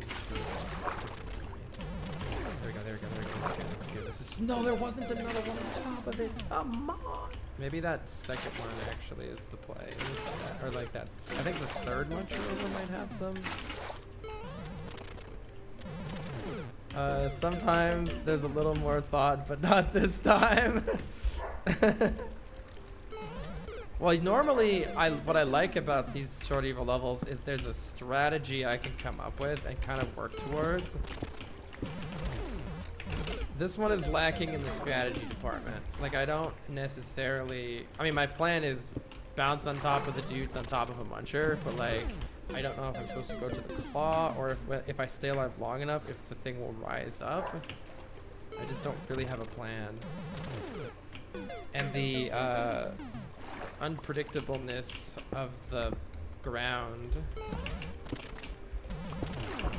we go, there we go, there we go. This is good, this is good. This is, no, there wasn't another one on top of it. Come on. Maybe that second one actually is the play. Or like that, I think the third Muncher Rover might have some. Sometimes there's a little more thought, but not this time. Well, normally, what I like about these Short Evil levels is there's a strategy I can come up with and kind of work towards. This one is lacking in the strategy department. Like, I don't necessarily... I mean, my plan is bounce on top of the dudes on top of a Muncher, but like, I don't know if I'm supposed to go to the claw or if I stay alive long enough, if the thing will rise up. I just don't really have a plan. And the unpredictableness of the ground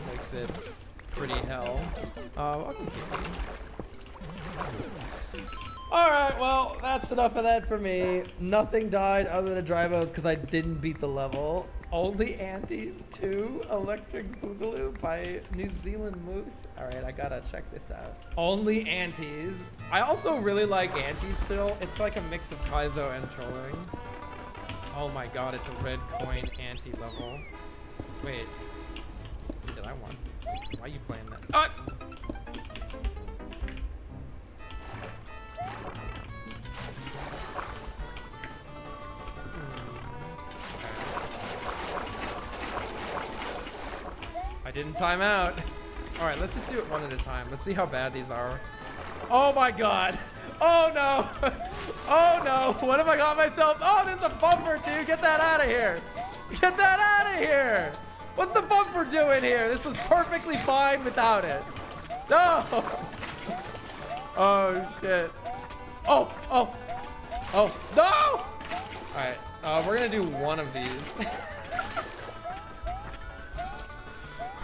makes it pretty hell. Alright, well, that's enough of that for me. Nothing died other than Drivos because I didn't beat the level. Only Antis 2 Electric Boogaloo by New Zealand Moose. Alright, I gotta check this out. Only Antis. I also really like Antis still. It's like a mix of Kaizo and trolling. Oh my god, it's a red coin Anti level. Wait. Did I want? Why are you playing that? Ah! I didn't time out. All right, let's just do it one at a time. Let's see how bad these are. Oh my god. Oh no. Oh no. What have I got myself? Oh, there's a bumper too. Get that out of here. Get that out of here. What's the bumper doing here? This was perfectly fine without it. No. Oh shit. Oh, oh, oh, no. All right, we're gonna do one of these.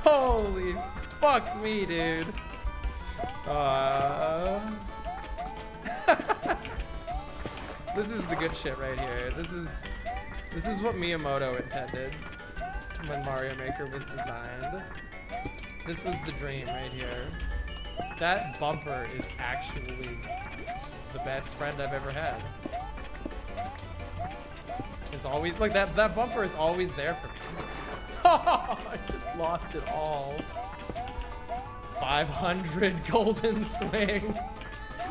Holy fuck me, dude. This is the good shit right here. This is what Miyamoto intended when Mario Maker was designed. This was the dream right here. That bumper is actually the best friend I've ever had. It's always, look, that bumper is always there for me. I just lost it all. 500 golden swings.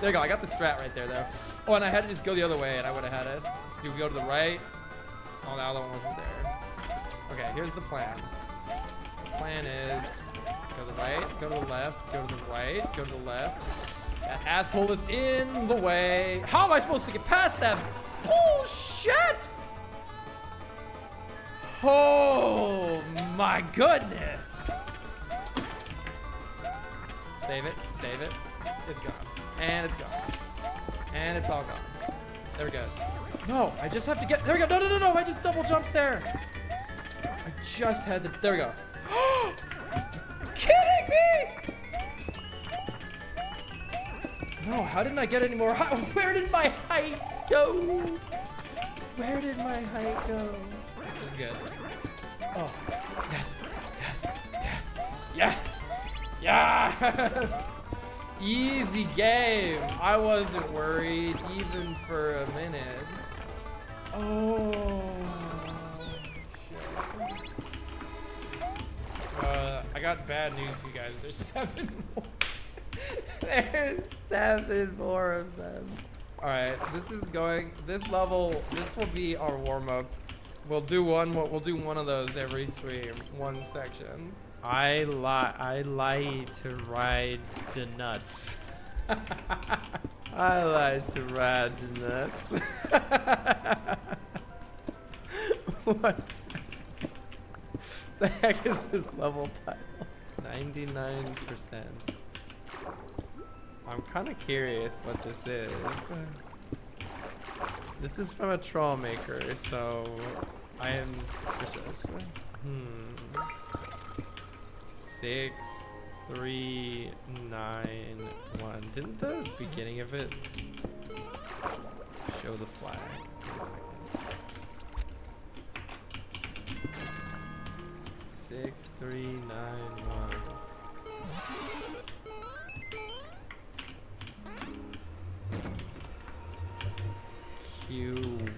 There you go, I got the strat right there though. Oh, and I had to just go the other way and I would have had it. So do we go to the right? Oh, the other one wasn't there. Okay, here's the plan. The plan is go to the right, go to the left, go to the right, go to the left. That asshole is in the way. How am I supposed to get past that? Bullshit! Oh my goodness. Save it, save it. It's gone. And it's gone. And it's all gone. There we go. No, I just have to get, there we go. No, no, no, no, I just double jumped there. I just had to, there we go. Kidding me? No, how didn't I get any more? Where did my height go? Where did my height go? This is good. Oh, yes, yes, yes, yes, yes! Easy game. I wasn't worried even for a minute. Oh, shit. I got bad news for you guys. There's 7 more. There's 7 more of them. All right, this level, this will be our warm-up. We'll do one of those every stream, one section. I like to ride the nuts. I like to ride the nuts. What the heck is this level title? 99%. I'm kind of curious what this is. This is from a troll maker, so I am suspicious. 6, 3, 9, 1. Didn't the beginning of it show the flag? 6391. Q1.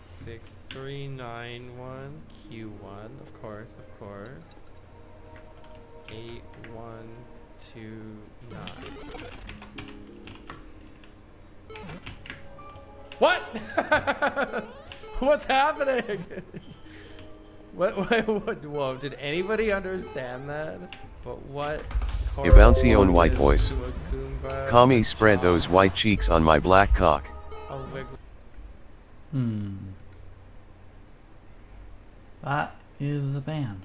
6391 Q1. Of course, of course. 8129. What? What's happening? What? Whoa, did anybody understand that? But what? A bouncy own white voice. Kami spread those white cheeks on my black cock. That is the band.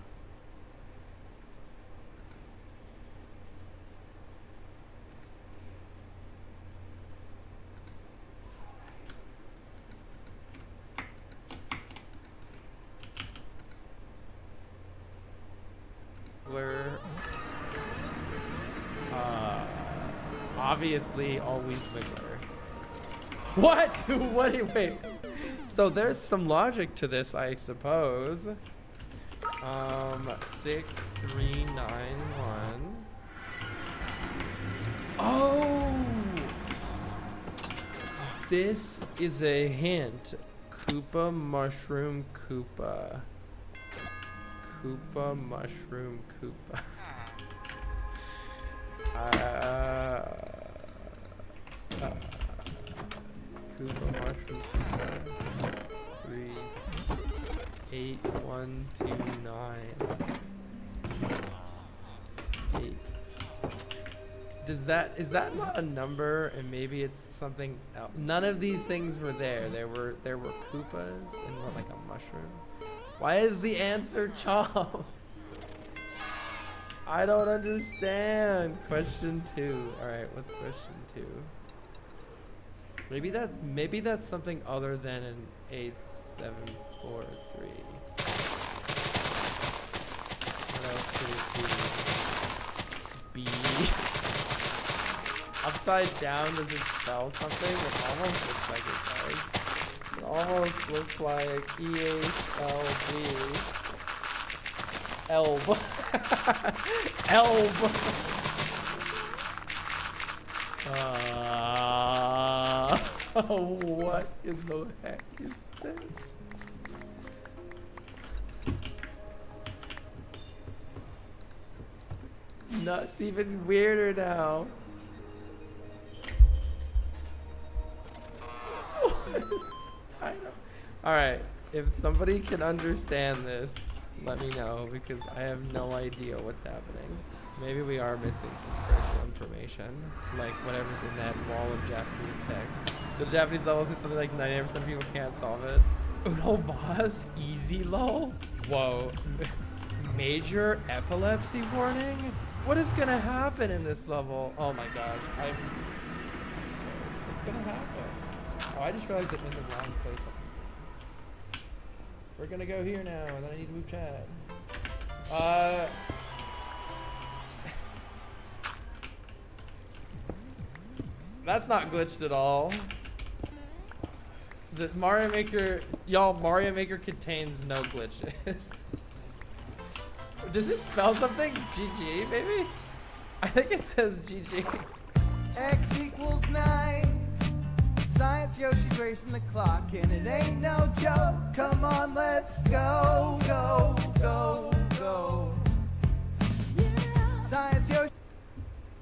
Obviously always Wiggler. What? What do you wait? So there's some logic to this, I suppose. 6391. Oh! This is a hint. Koopa Mushroom Koopa. Koopa Mushroom Koopa. Koopa Mushroom Koopa. 38129. 8. Is that not a number? And maybe it's something else. None of these things were there. There were Koopas and like a mushroom. Why is the answer Chomp? I don't understand. Question 2. All right, what's question 2? Maybe that's something other than an 8743. What else could it be? B. Upside down, does it spell something? It almost looks like it does. It almost looks like EHLB. Elb. Elb. What in the heck is this? Nuts, even weirder now. I know. Alright, if somebody can understand this, let me know, because I have no idea what's happening. Maybe we are missing some critical information, like whatever's in that wall of Japanese text. The Japanese levels is something like 99% of people can't solve it. Uno boss, easy low. Whoa. Major epilepsy warning? What is gonna happen in this level? Oh my gosh, what's gonna happen? Oh, I just realized I'm in the wrong place on the screen. We're gonna go here now, and then I need to move chat. That's not glitched at all. The Mario Maker, y'all, Mario Maker contains no glitches. Does it spell something? GG, maybe? I think it says GG. X equals 9. Science Yoshi's racing the clock, and it ain't no joke. Come on, let's go, go, go, go. Yeah. Science Yoshi.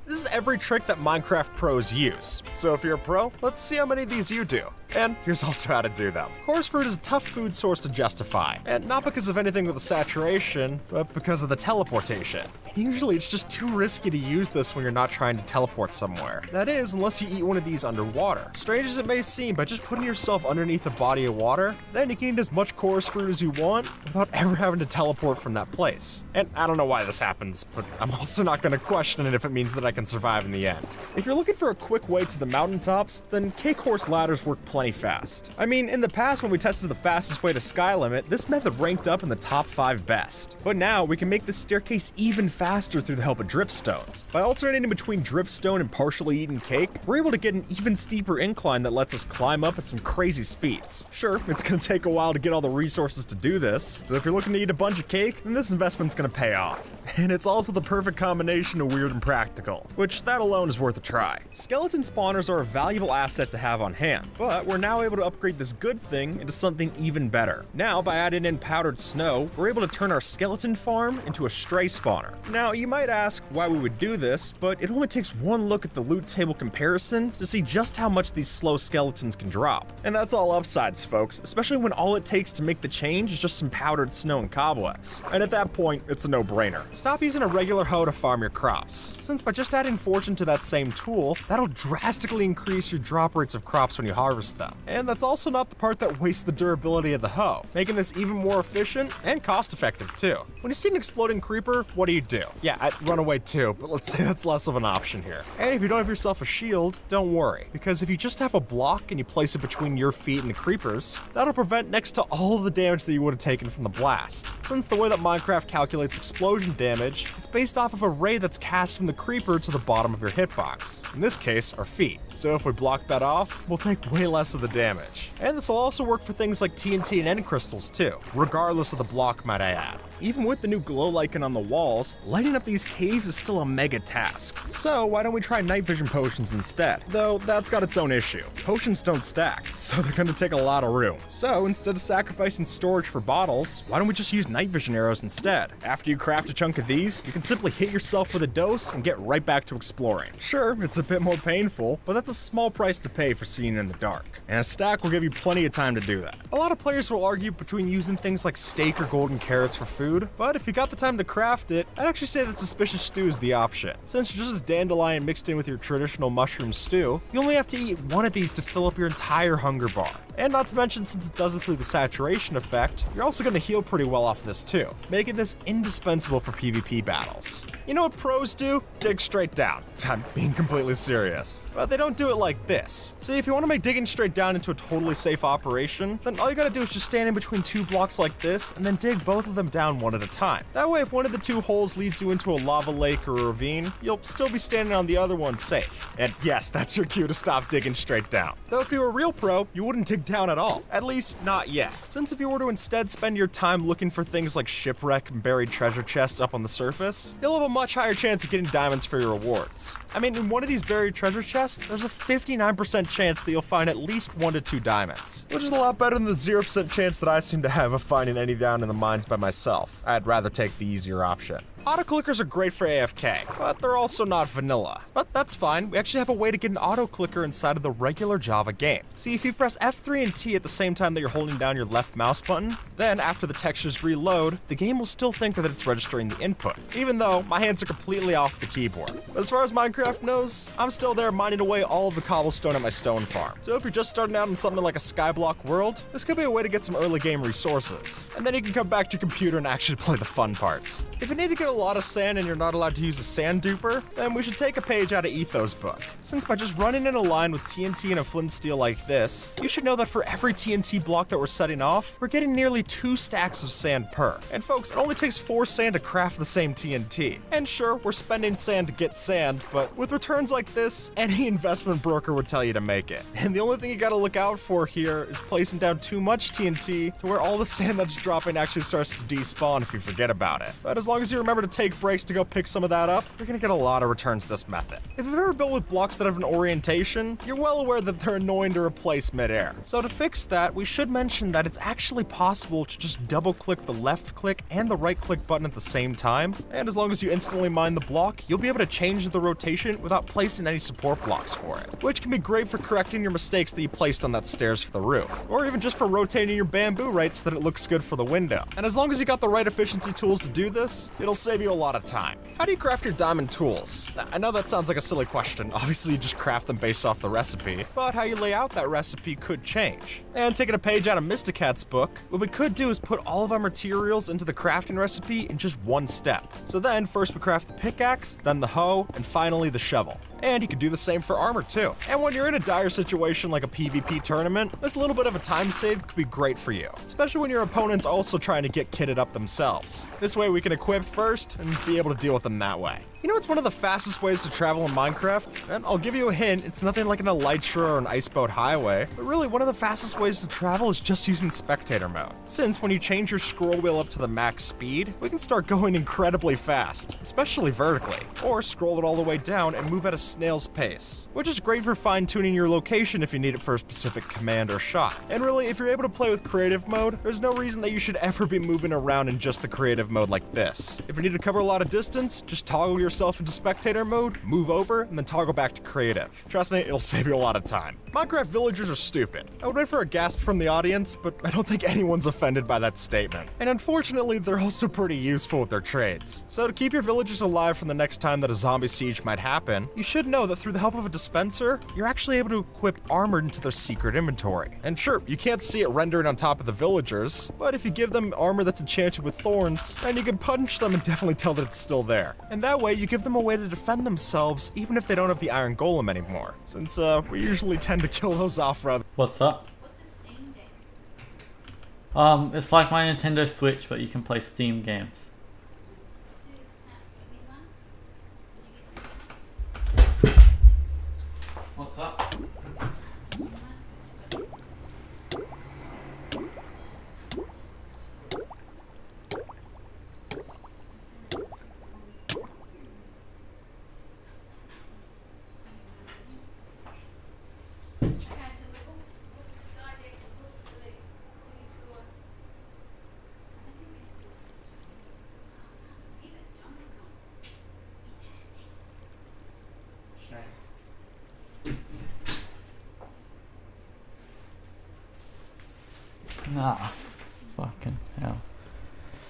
This is every trick that Minecraft pros use. So if you're a pro, let's see how many of these you do. And here's also how to do them. Coarse fruit is a tough food source to justify, and not because of anything with the saturation, but because of the teleportation. And usually it's just too risky to use this when you're not trying to teleport somewhere. That is, unless you eat one of these underwater. Strange as it may seem, by just putting yourself underneath a body of water, then you can eat as much coarse fruit as you want without ever having to teleport from that place. And I don't know why this happens, but I'm also not going to question it if it means that I can survive in the end. If you're looking for a quick way to the mountaintops, then cake horse ladders work plenty. plenty fast. I mean, in the past when we tested the fastest way to sky limit, this method ranked up in the top 5 best. But now we can make this staircase even faster through the help of dripstones. By alternating between dripstone and partially eaten cake, we're able to get an even steeper incline that lets us climb up at some crazy speeds. Sure, it's gonna take a while to get all the resources to do this, so if you're looking to eat a bunch of cake, then this investment's gonna pay off. And it's also the perfect combination of weird and practical, which that alone is worth a try. Skeleton spawners are a valuable asset to have on hand, but we're now able to upgrade this good thing into something even better. Now, by adding in powdered snow, we're able to turn our skeleton farm into a stray spawner. Now, you might ask why we would do this, but it only takes one look at the loot table comparison to see just how much these slow skeletons can drop. And that's all upsides, folks, especially when all it takes to make the change is just some powdered snow and cobwebs. And at that point, it's a no-brainer. Stop using a regular hoe to farm your crops, since by just adding fortune to that same tool, that'll drastically increase your drop rates of crops when you harvest them. And that's also not the part that wastes the durability of the hoe, making this even more efficient and cost-effective too. When you see an exploding creeper, what do? Yeah, I'd run away too, but let's say that's less of an option here. And if you don't have yourself a shield, don't worry, because if you just have a block and you place it between your feet and the creepers, that'll prevent next to all of the damage that you would have taken from the blast. Since the way that Minecraft calculates explosion damage, it's based off of a ray that's cast from the creeper to the bottom of your hitbox. In this case, our feet. So if we block that off, we'll take way less of the damage. And this will also work for things like TNT and end crystals too, regardless of the block, might I add. Even with the new glow lichen on the walls, lighting up these caves is still a mega task. So why don't we try night vision potions instead? Though that's got its own issue. Potions don't stack, so they're gonna take a lot of room. So instead of sacrificing storage for bottles, why don't we just use night vision arrows instead? After you craft a chunk of these, you can simply hit yourself with a dose and get right back to exploring. Sure, it's a bit more painful, but that's a small price to pay for seeing in the dark. And a stack will give you plenty of time to do that. A lot of players will argue between using things like steak or golden carrots for food, but if you got the time to craft it, I'd actually say that suspicious stew is the option. Since you're just a dandelion mixed in with your traditional mushroom stew, you only have to eat one of these to fill up your entire hunger bar. And not to mention, since it does it through the saturation effect, you're also going to heal pretty well off of this too, making this indispensable for PvP battles. You know what pros do? Dig straight down. I'm being completely serious. But they don't do it like this. See, if you want to make digging straight down into a totally safe operation, then all you gotta do is just stand in between 2 blocks like this, and then dig both of them down one at a time. That way, if one of the 2 holes leads you into a lava lake or a ravine, you'll still be standing on the other one safe. And yes, that's your cue to stop digging straight down. Though if you were a real pro, you wouldn't dig down at all. At least, not yet. Since if you were to instead spend your time looking for things like shipwreck and buried treasure chests up on the surface, you'll have a much higher chance of getting diamonds for your rewards. I mean, in one of these buried treasure chests, there's a 59% chance that you'll find at least 1 to 2 diamonds, which is a lot better than the 0% chance that I seem to have of finding any down in the mines by myself. I'd rather take the easier option. Auto-clickers are great for AFK, but they're also not vanilla. But that's fine, we actually have a way to get an auto-clicker inside of the regular Java game. See, if you press F3 and T at the same time that you're holding down your left mouse button, then after the textures reload, the game will still think that it's registering the input, even though my hands are completely off the keyboard. But as far as Minecraft knows, I'm still there mining away all of the cobblestone at my stone farm. So if you're just starting out in something like a Skyblock world, this could be a way to get some early game resources. And then you can come back to your computer and actually play the fun parts. If you need to get a lot of sand and you're not allowed to use a sand duper, then we should take a page out of Etho's book. Since by just running in a line with TNT and a flint steel like this, you should know that for every TNT block that we're setting off, we're getting nearly 2 stacks of sand per. And folks, it only takes 4 sand to craft the same TNT. And sure, we're spending sand to get sand, but with returns like this, any investment broker would tell you to make it. And the only thing you gotta look out for here is placing down too much TNT to where all the sand that's dropping actually starts to despawn if you forget about it. But as long as you remember to take breaks to go pick some of that up, you're gonna get a lot of returns this method. If you've ever built with blocks that have an orientation, you're well aware that they're annoying to replace mid-air. So to fix that, we should mention that it's actually possible to just double-click the left click and the right click button at the same time, and as long as you instantly mine the block, you'll be able to change the rotation without placing any support blocks for it, which can be great for correcting your mistakes that you placed on that stairs for the roof, or even just for rotating your bamboo right so that it looks good for the window. And as long as you got the right efficiency tools to do this, it'll save you a lot of time. How do you craft your diamond tools? I know that sounds like a silly question. Obviously, you just craft them based off the recipe, but how you lay out that recipe could change. And taking a page out of Mystacat's book, what we could do is put all of our materials into the crafting recipe in just one step. So then, first we craft the pickaxe, then the hoe, and finally the shovel. And you can do the same for armor too. And when you're in a dire situation like a PvP tournament, this little bit of a time save could be great for you, especially when your opponent's also trying to get kitted up themselves. This way we can equip first and be able to deal with them that way. You know, it's one of the fastest ways to travel in Minecraft, and I'll give you a hint, it's nothing like an Elytra or an Iceboat Highway, but really one of the fastest ways to travel is just using spectator mode. Since when you change your scroll wheel up to the max speed, we can start going incredibly fast, especially vertically, or scroll it all the way down and move at a snail's pace, which is great for fine-tuning your location if you need it for a specific command or shot. And really, if you're able to play with creative mode, there's no reason that you should ever be moving around in just the creative mode like this. If you need to cover a lot of distance, just toggle yourself into spectator mode, move over, and then toggle back to creative. Trust me, it'll save you a lot of time. Minecraft villagers are stupid. I would wait for a gasp from the audience, but I don't think anyone's offended by that statement. And unfortunately, they're also pretty useful with their trades. So to keep your villagers alive from the next time that a zombie siege might happen, you should know that through the help of a dispenser, you're actually able to equip armor into their secret inventory. And sure, you can't see it rendered on top of the villagers, but if you give them armor that's enchanted with thorns, then you can punch them and definitely tell that it's still there. And that way, you give them a way to defend themselves even if they don't have the Iron Golem anymore, since we usually tend to kill those off rather. What's up? It's like my Nintendo Switch, but you can play Steam games. What's up? Ah, fucking hell.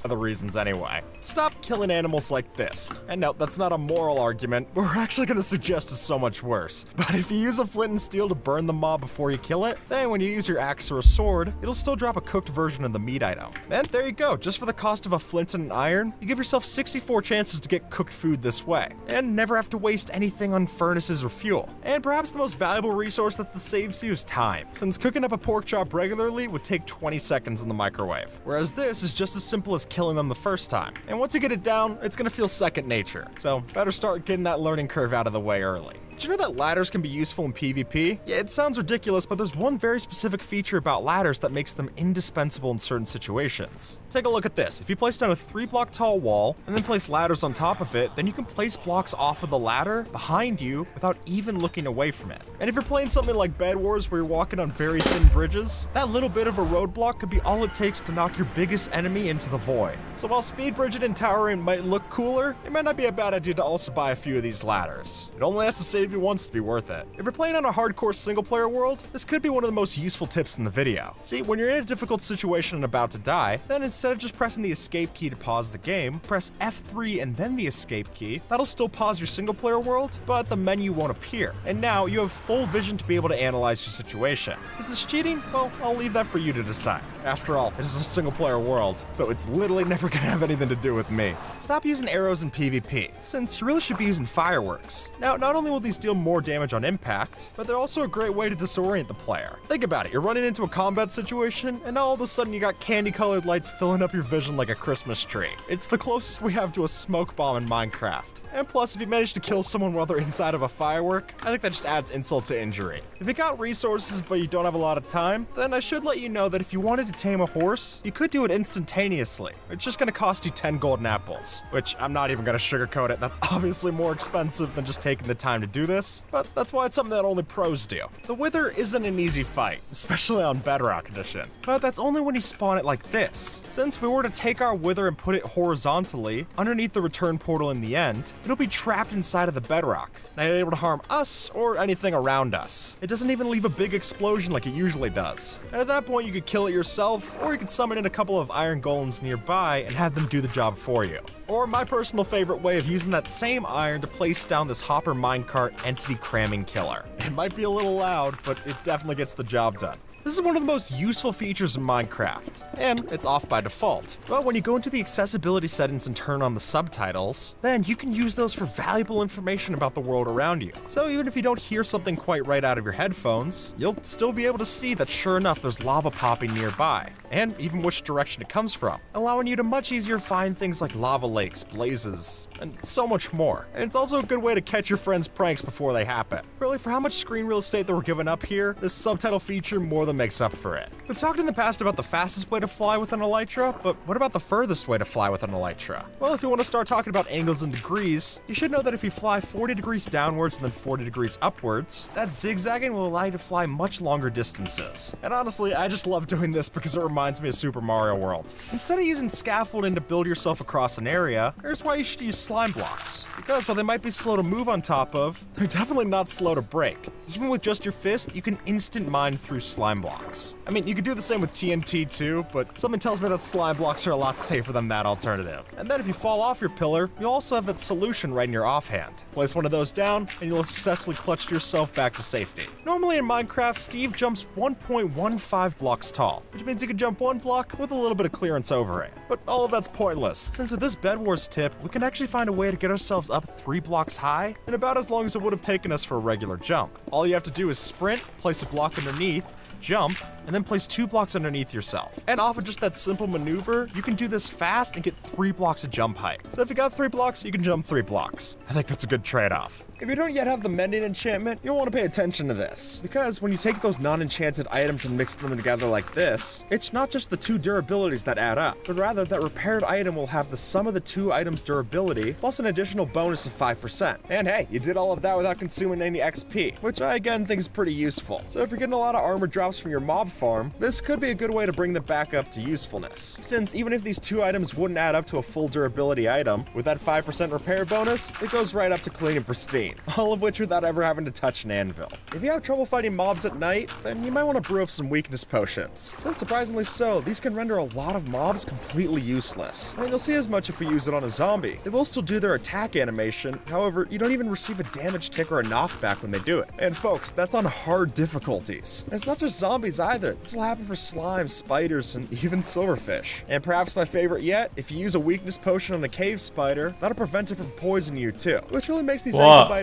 Other reasons anyway. Stop killing animals like this. And no, that's not a moral argument. We're actually gonna suggest is so much worse. But if you use a flint and steel to burn the mob before you kill it, then when you use your axe or a sword, it'll still drop a cooked version of the meat item. And there you go, just for the cost of a flint and an iron, you give yourself 64 chances to get cooked food this way, and never have to waste anything on furnaces or fuel. And perhaps the most valuable resource that this saves you is time, since cooking up a pork chop regularly would take 20 seconds in the microwave, whereas this is just as simple as killing them the first time. And once you get it down, it's gonna feel second nature. So better start getting that learning curve out of the way early. Did you know that ladders can be useful in PvP? Yeah, it sounds ridiculous, but there's one very specific feature about ladders that makes them indispensable in certain situations. Take a look at this. If you place down a 3-block tall wall and then place ladders on top of it, then you can place blocks off of the ladder behind you without even looking away from it. And if you're playing something like Bed Wars where you're walking on very thin bridges, that little bit of a roadblock could be all it takes to knock your biggest enemy into the void. So while speed bridging and towering might look cooler, it might not be a bad idea to also buy a few of these ladders. It only has to save you once to be worth it. If you're playing on a hardcore single player world, this could be one of the most useful tips in the video. See, when you're in a difficult situation and about to die, then instead of just pressing the escape key to pause the game, press F3 and then the escape key. That'll still pause your single player world, but the menu won't appear. And now you have full vision to be able to analyze your situation. Is this cheating? Well, I'll leave that for you to decide. After all, it is a single player world, so it's literally never gonna have anything to do with me. Stop using arrows in PvP, since you really should be using fireworks. Now, not only will these deal more damage on impact, but they're also a great way to disorient the player. Think about it, you're running into a combat situation, and now all of a sudden you got candy-colored lights filling up your vision like a Christmas tree. It's the closest we have to a smoke bomb in Minecraft. And plus, if you manage to kill someone while they're inside of a firework, I think that just adds insult to injury. If you got resources but you don't have a lot of time, then I should let you know that if you wanted to tame a horse, you could do it instantaneously. It's just gonna cost you 10 golden apples, which I'm not even gonna sugarcoat it. That's obviously more expensive than just taking the time to do this, but that's why it's something that only pros do. The Wither isn't an easy fight, especially on Bedrock Edition, but that's only when you spawn it like this. Since if we were to take our Wither and put it horizontally underneath the return portal in the end, it'll be trapped inside of the bedrock, not able to harm us or anything around us. It doesn't even leave a big explosion like it usually does. And at that point you could kill it yourself, or you could summon in a couple of iron golems nearby and have them do the job for you. Or my personal favorite way of using that same iron to place down this Hopper minecart entity cramming killer. It might be a little loud, but it definitely gets the job done. This is one of the most useful features in Minecraft, and it's off by default. But when you go into the accessibility settings and turn on the subtitles, then you can use those for valuable information about the world around you. So even if you don't hear something quite right out of your headphones, you'll still be able to see that sure enough there's lava popping nearby, and even which direction it comes from, allowing you to much easier find things like lava lakes, blazes, and so much more. And it's also a good way to catch your friends' pranks before they happen. Really, for how much screen real estate that we're giving up here, this subtitle feature more than makes up for it. We've talked in the past about the fastest way to fly with an elytra, but what about the furthest way to fly with an elytra? Well, if you want to start talking about angles and degrees, you should know that if you fly 40 degrees downwards and then 40 degrees upwards, that zigzagging will allow you to fly much longer distances. And honestly, I just love doing this because it reminds me of Super Mario World. Instead of using scaffolding to build yourself across an area, here's why you should use slime blocks. Because while they might be slow to move on top of, they're definitely not slow to break. Even with just your fist, you can instant mine through slime blocks. I mean, you could do the same with TNT too, but something tells me that slime blocks are a lot safer than that alternative. And then if you fall off your pillar, you'll also have that solution right in your offhand. Place one of those down, and you'll have successfully clutched yourself back to safety. Normally in Minecraft, Steve jumps 1.15 blocks tall, which means he can jump one block with a little bit of clearance over it. But all of that's pointless, since with this Bed Wars tip, we can actually find a way to get ourselves up 3 blocks high, and about as long as it would have taken us for a regular jump. All you have to do is sprint, place a block underneath, jump, and then place 2 blocks underneath yourself. And off of just that simple maneuver, you can do this fast and get 3 blocks of jump height. So if you got 3 blocks, you can jump 3 blocks. I think that's a good trade-off. If you don't yet have the mending enchantment, you'll want to pay attention to this, because when you take those non-enchanted items and mix them together like this, it's not just the 2 durabilities that add up, but rather that repaired item will have the sum of the 2 items' durability, plus an additional bonus of 5%. And hey, you did all of that without consuming any XP, which I again think is pretty useful. So if you're getting a lot of armor drops from your mob farm, this could be a good way to bring them back up to usefulness. Since even if these 2 items wouldn't add up to a full durability item, with that 5% repair bonus, it goes right up to clean and pristine. All of which without ever having to touch an anvil. If you have trouble fighting mobs at night, then you might want to brew up some weakness potions. Since surprisingly so, these can render a lot of mobs completely useless. I mean, you'll see as much if we use it on a zombie. They will still do their attack animation, however, you don't even receive a damage tick or a knockback when they do it. And folks, that's on hard difficulties. And it's not just zombies either. This will happen for slime, spiders, and even silverfish. And perhaps my favorite yet, if you use a weakness potion on a cave spider, that'll prevent it from poisoning you too. Which really makes these ankle biters.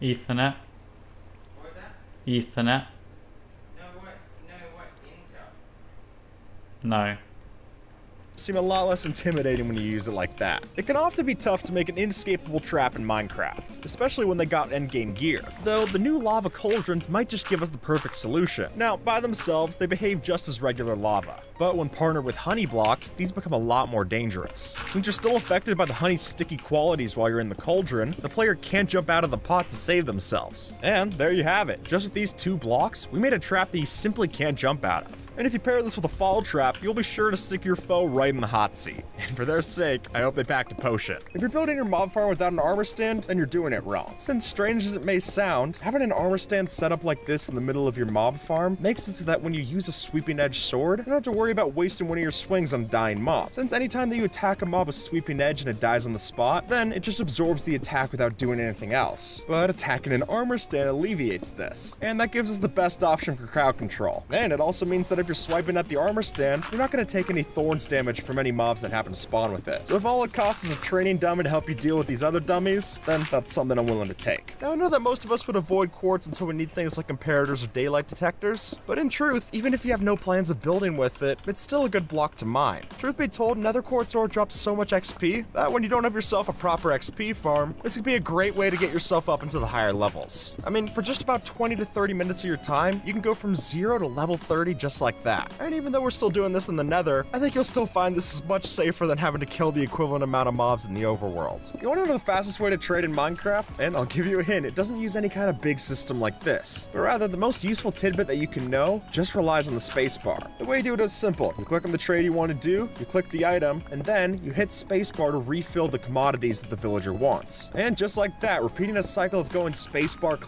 Ethernet. What was that? Ethernet. What Intel? No. Seem a lot less intimidating when you use it like that. It can often be tough to make an inescapable trap in Minecraft, especially when they got endgame gear, though the new lava cauldrons might just give us the perfect solution. Now, by themselves, they behave just as regular lava, but when partnered with honey blocks, these become a lot more dangerous. Since you're still affected by the honey's sticky qualities while you're in the cauldron, the player can't jump out of the pot to save themselves. And there you have it. Just with these 2 blocks, we made a trap that you simply can't jump out of. And if you pair this with a fall trap, you'll be sure to stick your foe right in the hot seat. And for their sake, I hope they packed a potion. If you're building your mob farm without an armor stand, then you're doing it wrong. Since strange as it may sound, having an armor stand set up like this in the middle of your mob farm makes it so that when you use a sweeping edge sword, you don't have to worry about wasting one of your swings on a dying mob. Since anytime that you attack a mob with sweeping edge and it dies on the spot, then it just absorbs the attack without doing anything else. But attacking an armor stand alleviates this, and that gives us the best option for crowd control. And it also means that if you're swiping at the armor stand, you're not going to take any thorns damage from any mobs that happen to spawn with it. So if all it costs is a training dummy to help you deal with these other dummies, then that's something I'm willing to take. Now I know that most of us would avoid quartz until we need things like comparators or daylight detectors, but in truth, even if you have no plans of building with it, it's still a good block to mine. Truth be told, nether quartz ore drops so much XP that when you don't have yourself a proper XP farm, this could be a great way to get yourself up into the higher levels. I mean, for just about 20 to 30 minutes of your time, you can go from 0 to level 30 just like that. And even though we're still doing this in the nether, I think you'll still find this is much safer than having to kill the equivalent amount of mobs in the overworld. You want to know the fastest way to trade in Minecraft? And I'll give you a hint, it doesn't use any kind of big system like this, but rather the most useful tidbit that you can know just relies on the spacebar. The way you do it is simple. You click on the trade you want to do, you click the item, and then you hit spacebar to refill the commodities that the villager wants. And just like that, repeating a cycle of going spacebar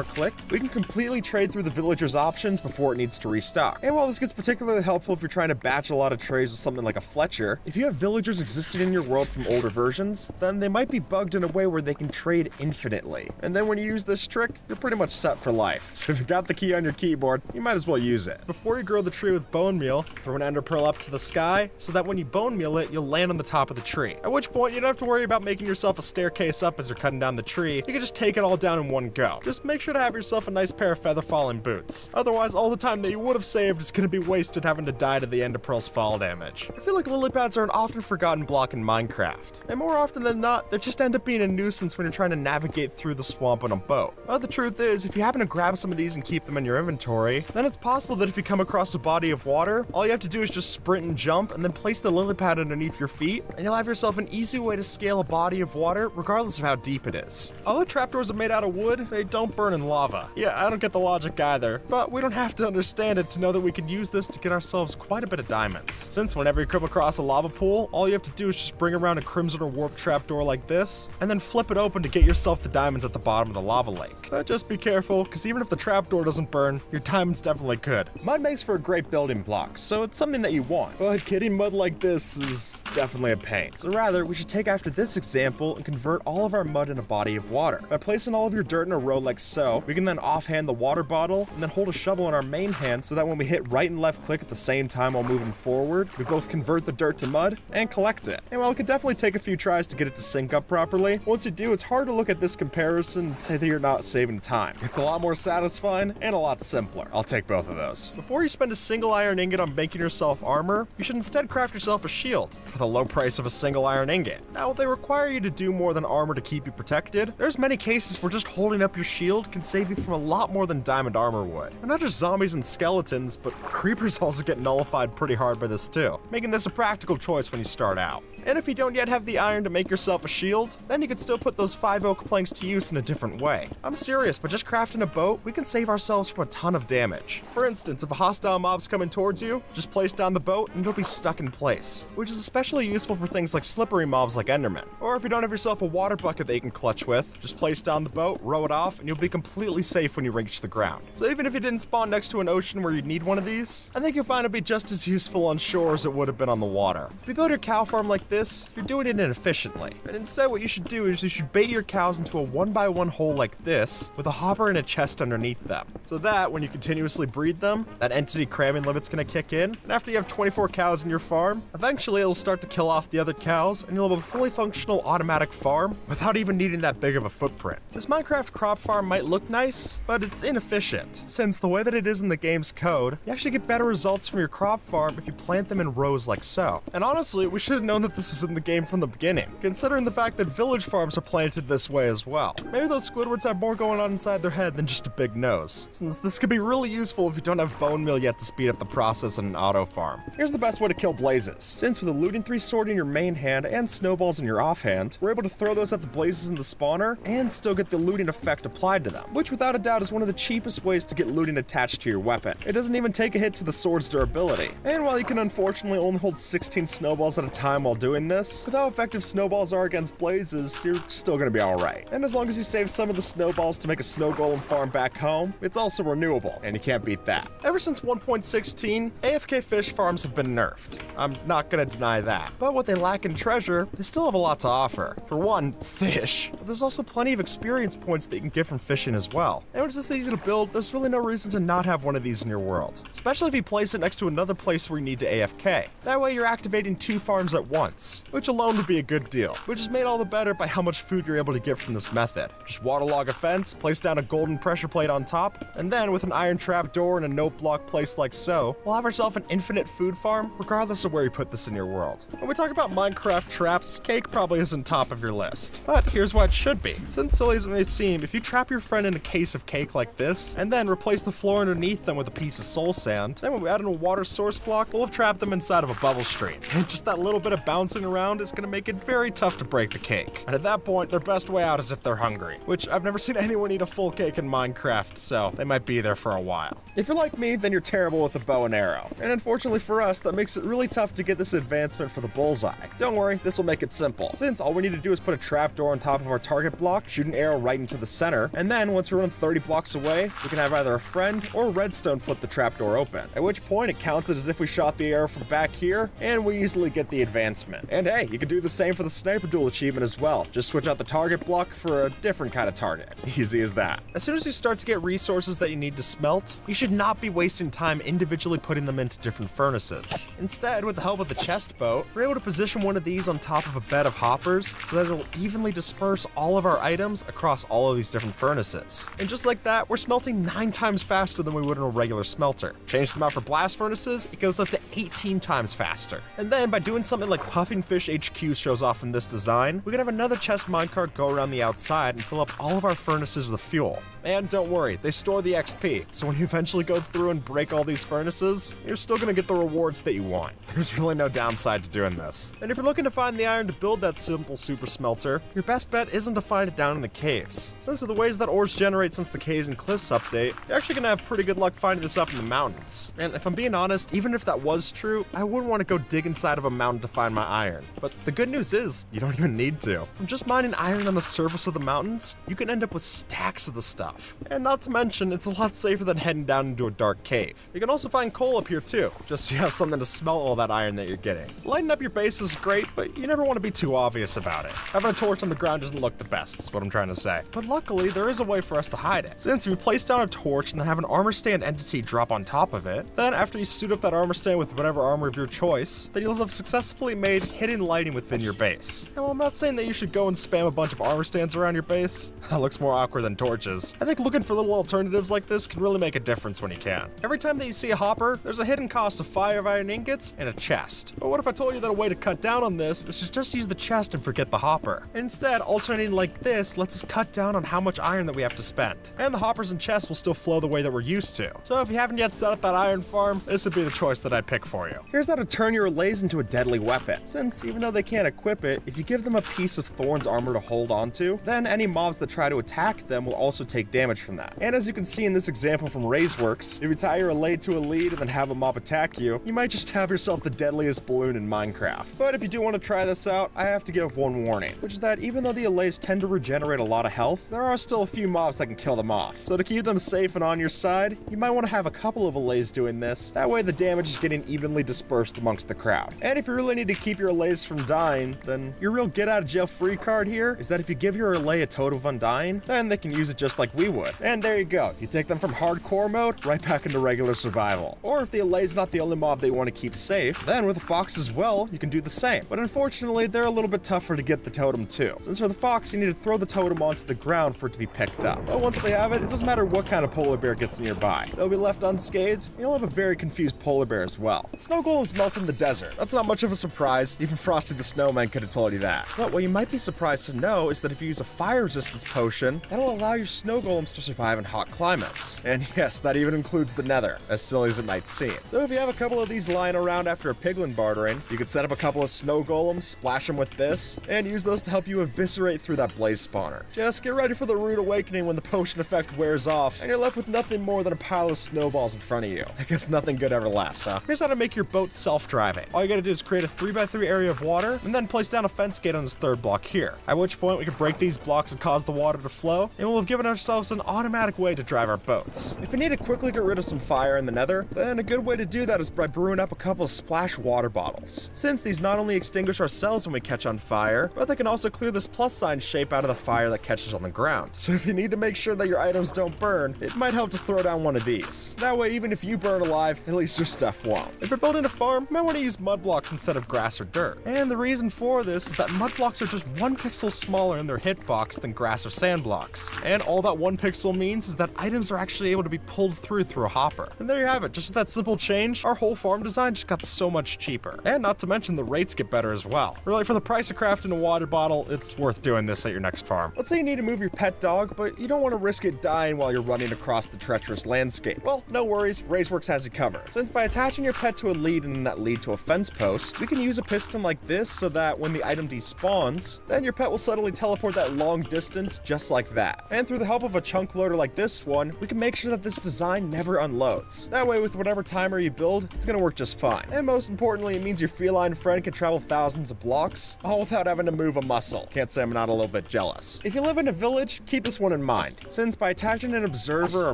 click, we can completely trade through the villager's options before it needs to restock. And while this gets particularly helpful if you're trying to batch a lot of trays with something like a Fletcher, if you have villagers existing in your world from older versions, then they might be bugged in a way where they can trade infinitely. And then when you use this trick, you're pretty much set for life. So if you got the key on your keyboard, you might as well use it. Before you grow the tree with bone meal, throw an ender pearl up to the sky so that when you bone meal it, you'll land on the top of the tree. At which point, you don't have to worry about making yourself a staircase up as you're cutting down the tree. You can just take it all down in one go. Just make sure to have yourself a nice pair of feather falling boots. Otherwise, all the time that you would have saved is going to be wasted having to die to the ender pearl's fall damage. I feel like lily pads are an often forgotten block in Minecraft. And more often than not, they just end up being a nuisance when you're trying to navigate through the swamp on a boat. But the truth is, if you happen to grab some of these and keep them in your inventory, then it's possible that if you come across a body of water, all you have to do is just sprint and jump and then place the lily pad underneath your feet, and you'll have yourself an easy way to scale a body of water regardless of how deep it is. Although trapdoors are made out of wood, they don't burn in lava. Yeah, I don't get the logic either, but we don't have to understand it to know that we can use this to get ourselves quite a bit of diamonds. Since whenever you come across a lava pool, all you have to do is just bring around a crimson or warp trapdoor like this, and then flip it open to get yourself the diamonds at the bottom of the lava lake. But just be careful, because even if the trapdoor doesn't burn, your diamonds definitely could. Mud makes for a great building block, so it's something that you want. But getting mud like this is definitely a pain. So rather, we should take after this example and convert all of our mud in a body of water. By placing all of your dirt in a row like so, we can then offhand the water bottle and then hold a shovel in our main hand so that when we hit right and left click at the same time while moving forward, we both convert the dirt to mud and collect it. And while it could definitely take a few tries to get it to sync up properly, once you do, it's hard to look at this comparison and say that you're not saving time. It's a lot more satisfying and a lot simpler. I'll take both of those. Before you spend a single iron ingot on making yourself armor, you should instead craft yourself a shield for the low price of a single iron ingot. Now, they require you to do more than armor to keep you protected. There's many cases where just holding up your shield can save you from a lot more than diamond armor would. And not just zombies and skeletons, but creepers also get nullified pretty hard by this too, making this a practical choice when you start out. And if you don't yet have the iron to make yourself a shield, then you can still put those 5 oak planks to use in a different way. I'm serious, but just crafting a boat, we can save ourselves from a ton of damage. For instance, if a hostile mob's coming towards you, just place down the boat and you'll be stuck in place, which is especially useful for things like slippery mobs like Endermen. Or if you don't have yourself a water bucket that you can clutch with, just place down the boat, row it off, and you'll be completely safe when you reach the ground. So even if you didn't spawn next to an ocean where you'd need one of these, I think you'll find it'll be just as useful on shore as it would have been on the water. If you build your cow farm like this, you're doing it inefficiently. And instead what you should do is you should bait your cows into a 1x1 hole like this, with a hopper and a chest underneath them. So that, when you continuously breed them, that entity cramming limit's gonna kick in, and after you have 24 cows in your farm, eventually it'll start to kill off the other cows, and you'll have a fully functional automatic farm without even needing that big of a footprint. This Minecraft crop farm might look nice, but it's inefficient, since the way that it is in the game's code, you actually get better results from your crop farm if you plant them in rows like so. And honestly, we should have known that this was in the game from the beginning, considering the fact that village farms are planted this way as well. Maybe those Squidwards have more going on inside their head than just a big nose, since this could be really useful if you don't have bone meal yet to speed up the process in an auto farm. Here's the best way to kill blazes. Since with a looting 3 sword in your main hand and snowballs in your offhand, we're able to throw those at the blazes in the spawner and still get the looting effect applied to them, which without a doubt is one of the cheapest ways to get looting attached to your weapon. It doesn't even take a hit to the sword's durability. And while you can unfortunately only hold 16 snowballs at a time while doing this, with how effective snowballs are against blazes, you're still gonna be alright. And as long as you save some of the snowballs to make a snow golem farm back home, it's also renewable, and you can't beat that. Ever since 1.16, AFK fish farms have been nerfed. I'm not gonna deny that. But what they lack in treasure, they still have a lot to offer. For one, fish. But there's also plenty of experience points that you can get from fishing as well. And when it's this easy to build, there's really no reason to not have one of these in your world. Especially if you place it next to another place where you need to AFK. That way you're activating 2 farms at once, which alone would be a good deal, which is made all the better by how much food you're able to get from this method. Just waterlog a fence, place down a golden pressure plate on top, and then with an iron trap door and a note block placed like so, we'll have ourselves an infinite food farm, regardless of where you put this in your world. When we talk about Minecraft traps, cake probably isn't top of your list, but here's why it should be. Since silly as it may seem, if you trap your friend in a case of cake like this, and then replace the floor underneath them with a piece of soul sand, then when we add in a water source block, we'll have trapped them inside of a bubble stream. And just that little bit of bouncing around is gonna make it very tough to break the cake. And at that point, their best way out is if they're hungry, which I've never seen anyone eat a full cake in Minecraft, so they might be there for a while. If you're like me, then you're terrible with a bow and arrow. And unfortunately for us, that makes it really tough to get this advancement for the bullseye. Don't worry, this will make it simple, since all we need to do is put a trapdoor on top of our target block, shoot an arrow right into the center, and then once we run 30 blocks away, we can have either a friend or redstone flip the trapdoor door open, at which point it counts it as if we shot the arrow from back here, and we easily get the advancement. And hey, you can do the same for the sniper duel achievement as well. Just switch out the target block for a different kind of target. Easy as that. As soon as you start to get resources that you need to smelt, you should not be wasting time individually putting them into different furnaces. Instead, with the help of the chest boat, we're able to position one of these on top of a bed of hoppers so that it'll evenly disperse all of our items across all of these different furnaces. And just like that, we're smelting 9 times faster than we would in a regular smelter. Change them out for blast furnaces, it goes up to 18 times faster. And then by doing something like Puffing Fish HQ shows off in this design, we can have another chest minecart go around the outside and fill up all of our furnaces with fuel. And don't worry, they store the XP, so when you eventually go through and break all these furnaces, you're still gonna get the rewards that you want. There's really no downside to doing this. And if you're looking to find the iron to build that simple super smelter, your best bet isn't to find it down in the caves. Since of the ways that ores generate since the Caves and Cliffs update, you're actually gonna have pretty good luck finding this up in the mountains. And if I'm being honest, even if that was true, I wouldn't want to go dig inside of a mountain to find my iron. But the good news is, you don't even need to. From just mining iron on the surface of the mountains, you can end up with stacks of the stuff. And not to mention, it's a lot safer than heading down into a dark cave. You can also find coal up here too, just so you have something to smelt all that iron that you're getting. Lighting up your base is great, but you never want to be too obvious about it. Having a torch on the ground doesn't look the best, is what I'm trying to say. But luckily, there is a way for us to hide it. Since if you place down a torch and then have an armor stand entity drop on top of it, then after you suit up that armor stand with whatever armor of your choice, then you'll have successfully made hidden lighting within your base. And while I'm not saying that you should go and spam a bunch of armor stands around your base, that looks more awkward than torches. I think looking for little alternatives like this can really make a difference when you can. Every time that you see a hopper, there's a hidden cost of 5 iron ingots and a chest. But what if I told you that a way to cut down on this is to just use the chest and forget the hopper? Instead, alternating like this lets us cut down on how much iron that we have to spend. And the hoppers and chests will still flow the way that we're used to. So if you haven't yet set up that iron farm, this would be the choice that I'd pick for you. Here's how to turn your allays into a deadly weapon. Since even though they can't equip it, if you give them a piece of Thorn's armor to hold onto, then any mobs that try to attack them will also take damage from that. And as you can see in this example from Razeworks, if you tie your allay to a lead and then have a mob attack you, you might just have yourself the deadliest balloon in Minecraft. But if you do want to try this out, I have to give one warning, which is that even though the allays tend to regenerate a lot of health, there are still a few mobs that can kill them off. So to keep them safe and on your side, you might want to have a couple of allays doing this. That way the damage is getting evenly dispersed amongst the crowd. And if you really need to keep your allays from dying, then your real get out of jail free card here is that if you give your allay a totem of undying, then they can use it just like we would. And there you go. You take them from hardcore mode right back into regular survival. Or if the allay's not the only mob they want to keep safe, then with the fox as well, you can do the same. But unfortunately, they're a little bit tougher to get the totem too. Since for the fox, you need to throw the totem onto the ground for it to be picked up. But once they have it, it doesn't matter what kind of polar bear gets nearby. They'll be left unscathed, and you'll have a very confused polar bear as well. Snow golems melt in the desert. That's not much of a surprise. Even Frosty the Snowman could have told you that. But what you might be surprised to know is that if you use a fire resistance potion, that'll allow your snow golems to survive in hot climates. And yes, that even includes the nether, as silly as it might seem. So if you have a couple of these lying around after a piglin bartering, you could set up a couple of snow golems, splash them with this, and use those to help you eviscerate through that blaze spawner. Just get ready for the rude awakening when the potion effect wears off, and you're left with nothing more than a pile of snowballs in front of you. I guess nothing good ever lasts, huh? Here's how to make your boat self-driving. All you gotta do is create a 3x3 area of water, and then place down a fence gate on this third block here. At which point we can break these blocks and cause the water to flow, and we'll have given ourselves an automatic way to drive our boats. If you need to quickly get rid of some fire in the nether, then a good way to do that is by brewing up a couple of splash water bottles. Since these not only extinguish ourselves when we catch on fire, but they can also clear this plus sign shape out of the fire that catches on the ground. So if you need to make sure that your items don't burn, it might help to throw down one of these. That way, even if you burn alive, at least your stuff won't. If you're building a farm, you might want to use mud blocks instead of grass or dirt. And the reason for this is that mud blocks are just 1 pixel smaller in their hitbox than grass or sand blocks. And all that 1 pixel means is that items are actually able to be pulled through a hopper. And there you have it. Just with that simple change, our whole farm design just got so much cheaper. And not to mention the rates get better as well. Really, for the price of crafting a water bottle, it's worth doing this at your next farm. Let's say you need to move your pet dog, but you don't want to risk it dying while you're running across the treacherous landscape. Well, no worries, Razeworks has you covered. Since by attaching your pet to a lead and then that lead to a fence post, we can use a piston like this so that when the item despawns, then your pet will suddenly teleport that long distance just like that. And through the help of a chunk loader like this one, we can make sure that this design never unloads. That way, with whatever timer you build, it's gonna work just fine. And most importantly, it means your feline friend can travel thousands of blocks, all without having to move a muscle. Can't say I'm not a little bit jealous. If you live in a village, keep this one in mind, since by attaching an observer or